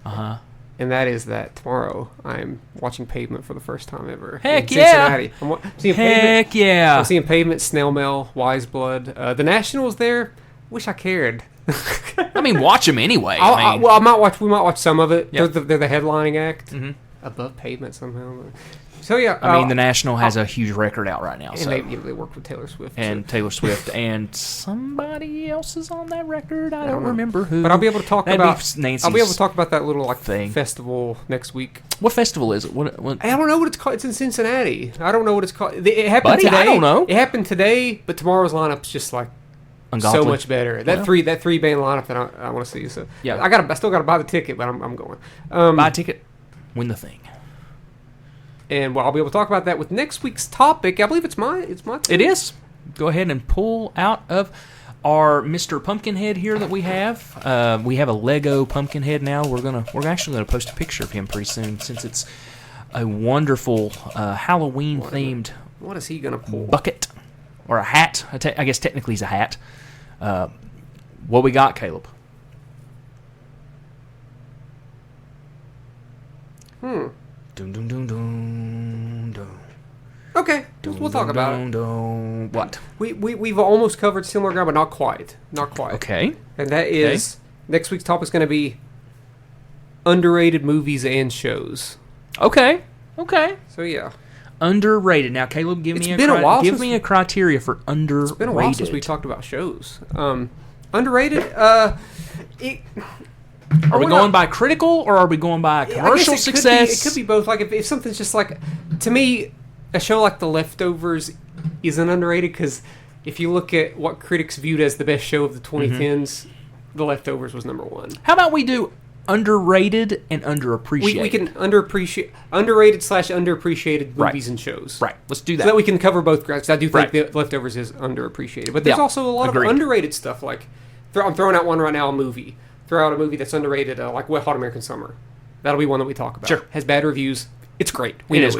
Speaker 2: And that is that tomorrow I'm watching Pavement for the first time ever.
Speaker 1: Heck
Speaker 2: in
Speaker 1: yeah!
Speaker 2: Cincinnati. I'm seeing
Speaker 1: Heck
Speaker 2: Pavement.
Speaker 1: yeah!
Speaker 2: I'm seeing Pavement, Snail Mail, Wise Blood. The National's there. Wish I cared.
Speaker 1: I mean, watch them anyway.
Speaker 2: We might watch some of it.
Speaker 1: Yep.
Speaker 2: They're the headlining act.
Speaker 1: Mm-hmm.
Speaker 2: above pavement somehow. So yeah,
Speaker 1: I mean, the National has a huge record out right now.
Speaker 2: And
Speaker 1: so
Speaker 2: they worked with Taylor Swift.
Speaker 1: Taylor Swift, and somebody else is on that record. I don't remember who.
Speaker 2: But I'll be able to talk about
Speaker 1: Nancy's
Speaker 2: I'll be able to talk about that little
Speaker 1: thing.
Speaker 2: festival next week.
Speaker 1: What festival is it? What?
Speaker 2: I don't know what it's called. It's in Cincinnati. I don't know what it's called. It happened today.
Speaker 1: I don't know.
Speaker 2: It happened today, but tomorrow's lineup's just like ungodly. So much better. That three band lineup that I want to see. So yeah, I still got to buy the ticket, but I'm going.
Speaker 1: Buy a ticket, win the thing.
Speaker 2: And I'll be able to talk about that with next week's topic. I believe it's my turn.
Speaker 1: It is. Go ahead and pull out of our Mr. Pumpkinhead here that we have. We have a Lego Pumpkinhead now. We're actually gonna post a picture of him pretty soon, since it's a wonderful Halloween themed.
Speaker 2: What is he gonna pull?
Speaker 1: Bucket or a hat? I guess technically he's a hat. What we got, Caleb? Dun, dun, dun, dun, dun.
Speaker 2: Okay, we'll talk about it.
Speaker 1: What?
Speaker 2: We've almost covered similar ground, but not quite.
Speaker 1: Okay.
Speaker 2: And that is next week's topic is going to be underrated movies and shows.
Speaker 1: Okay.
Speaker 2: So yeah,
Speaker 1: underrated. Now, Caleb, give me a criteria for underrated.
Speaker 2: It's been a while since we talked about shows. Underrated.
Speaker 1: Are we going by critical, or are we going by commercial success?
Speaker 2: It could be both. Like if something's just like, to me, a show like The Leftovers isn't underrated, because if you look at what critics viewed as the best show of the 2010s, The Leftovers was number one.
Speaker 1: How about we do underrated and underappreciated?
Speaker 2: We can underrated / underappreciated movies and shows.
Speaker 1: Right. Let's do that.
Speaker 2: So that we can cover both grounds. I do think The Leftovers is underappreciated, but there's also a lot of underrated stuff. Like I'm throwing out one right now, a movie. Throw out a movie that's underrated, like Wet Hot American Summer. That'll be one that we talk about.
Speaker 1: Sure.
Speaker 2: Has bad reviews. It's great.
Speaker 1: It is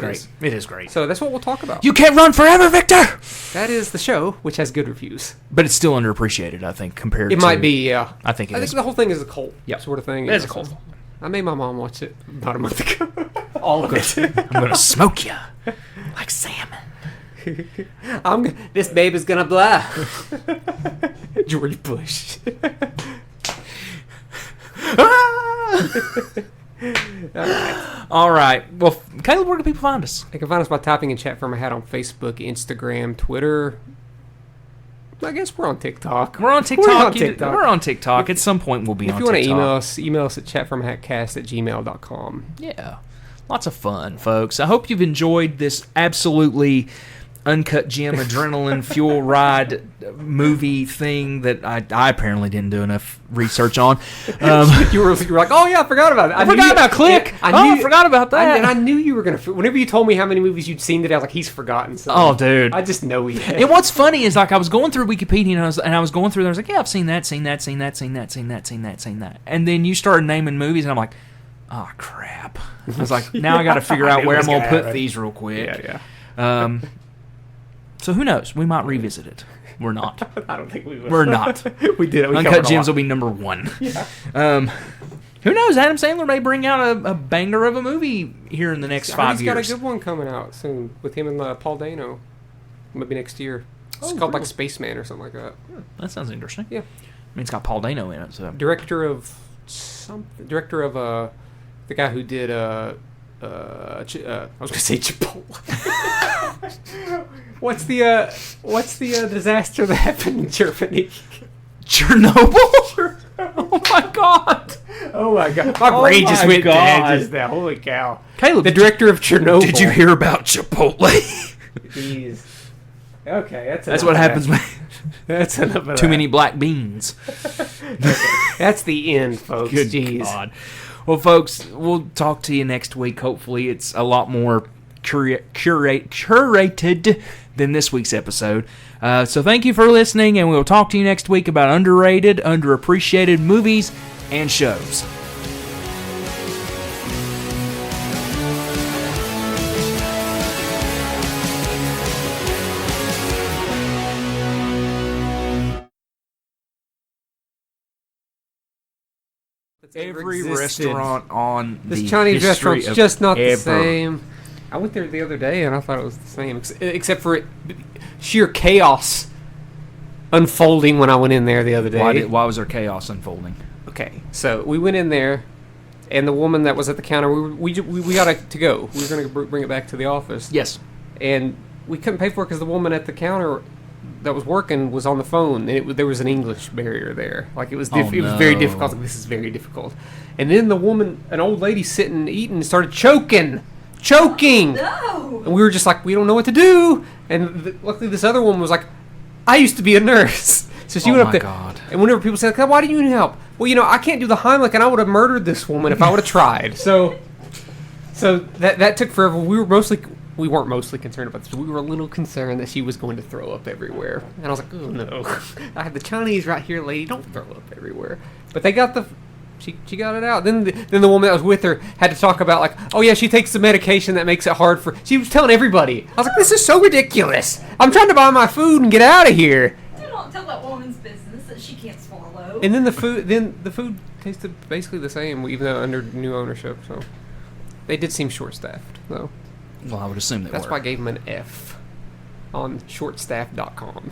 Speaker 1: great.
Speaker 2: So that's what we'll talk about.
Speaker 1: You can't run forever, Victor!
Speaker 2: That is the show, which has good reviews.
Speaker 1: But it's still underappreciated, I think, compared to...
Speaker 2: It might be, yeah.
Speaker 1: I think it is.
Speaker 2: I think the whole thing is a cult sort of thing.
Speaker 1: It is a cult.
Speaker 2: I made my mom watch it about a month ago.
Speaker 1: All of it. I'm going to smoke you like salmon.
Speaker 2: This babe is going to blah. George Bush.
Speaker 1: All right. Well, Caleb, where do people find us?
Speaker 2: They can find us by typing in Chat From My Hat on Facebook, Instagram, Twitter. I guess we're on TikTok.
Speaker 1: We're on TikTok. At some point, we'll be on TikTok.
Speaker 2: If you want to email us at chatfromhatcast@gmail.com.
Speaker 1: Yeah. Lots of fun, folks. I hope you've enjoyed this absolutely uncut gem adrenaline fuel ride movie thing that I apparently didn't do enough research on.
Speaker 2: You were like, oh yeah, I forgot about it.
Speaker 1: I forgot about Click. I forgot about that.
Speaker 2: And I knew you were going to. Whenever you told me how many movies you'd seen today, I was like, he's forgotten something.
Speaker 1: Oh, dude.
Speaker 2: I just know he had.
Speaker 1: And what's funny is, like, I was going through Wikipedia and I was going through there. I was like, yeah, I've seen that. And then you started naming movies and I'm like, oh, crap. I was like, now I got to figure out where I'm going to put these real quick.
Speaker 2: Yeah.
Speaker 1: So who knows? We might revisit it. We're not.
Speaker 2: I don't think we will.
Speaker 1: We're not.
Speaker 2: We did it.
Speaker 1: Uncut Gems will be number 1.
Speaker 2: Yeah.
Speaker 1: Who knows? Adam Sandler may bring out a banger of a movie here in the next 5 years.
Speaker 2: He's got a good one coming out soon with him and Paul Dano. Maybe next year. It's called like Spaceman or something like that.
Speaker 1: Yeah, that sounds interesting.
Speaker 2: Yeah.
Speaker 1: I mean, it's got Paul Dano in it. So
Speaker 2: Director of the guy who did I was gonna say Chipotle. What's the disaster that happened in Germany?
Speaker 1: Chernobyl? Oh my god!
Speaker 2: My brain just went dead just now. Holy cow!
Speaker 1: Caleb,
Speaker 2: the director of Chernobyl.
Speaker 1: Did you hear about Chipotle?
Speaker 2: Jeez. Okay,
Speaker 1: that's what happens when
Speaker 2: that's enough of
Speaker 1: too many black beans.
Speaker 2: Okay. That's the end, folks.
Speaker 1: Good
Speaker 2: Jeez.
Speaker 1: God. Well, folks, we'll talk to you next week. Hopefully, it's a lot more curated than this week's episode. So thank you for listening, and we'll talk to you next week about underrated, underappreciated movies and shows. Every restaurant on
Speaker 2: this Chinese restaurant's just not the same. I went there the other day and I thought it was the same, except for sheer chaos unfolding when I went in there the other day.
Speaker 1: Why was there chaos unfolding?
Speaker 2: Okay, so we went in there And the woman that was at the counter, we got to go. We were going to bring it back to the office.
Speaker 1: Yes.
Speaker 2: And we couldn't pay for it because the woman at the counter that was working was on the phone, and there was an English barrier there. Like, it was it was very difficult. Like, this is very difficult. And then the woman, an old lady sitting eating, started choking. No. And we were just like, we don't know what to do. And luckily this other woman was like, I used to be a nurse. So she went up there. God. And whenever people say, why do you need help? Well, I can't do the Heimlich, and I would have murdered this woman if I would have tried. So that took forever. We weren't mostly concerned about this, but we were a little concerned that she was going to throw up everywhere. And I was like, oh no, I have the Chinese right here, lady. Don't throw up everywhere. But they got she got it out. Then the woman that was with her had to talk about, like, oh yeah, she takes the medication that makes it hard for. She was telling everybody. I was like, this is so ridiculous. I'm trying to buy my food and get out of here.
Speaker 3: Don't tell that woman's business that she can't swallow.
Speaker 2: And then the food tasted basically the same, even though under new ownership. So they did seem short-staffed, though.
Speaker 1: Well, I would assume
Speaker 2: that's why I gave them an F on shortstaff.com.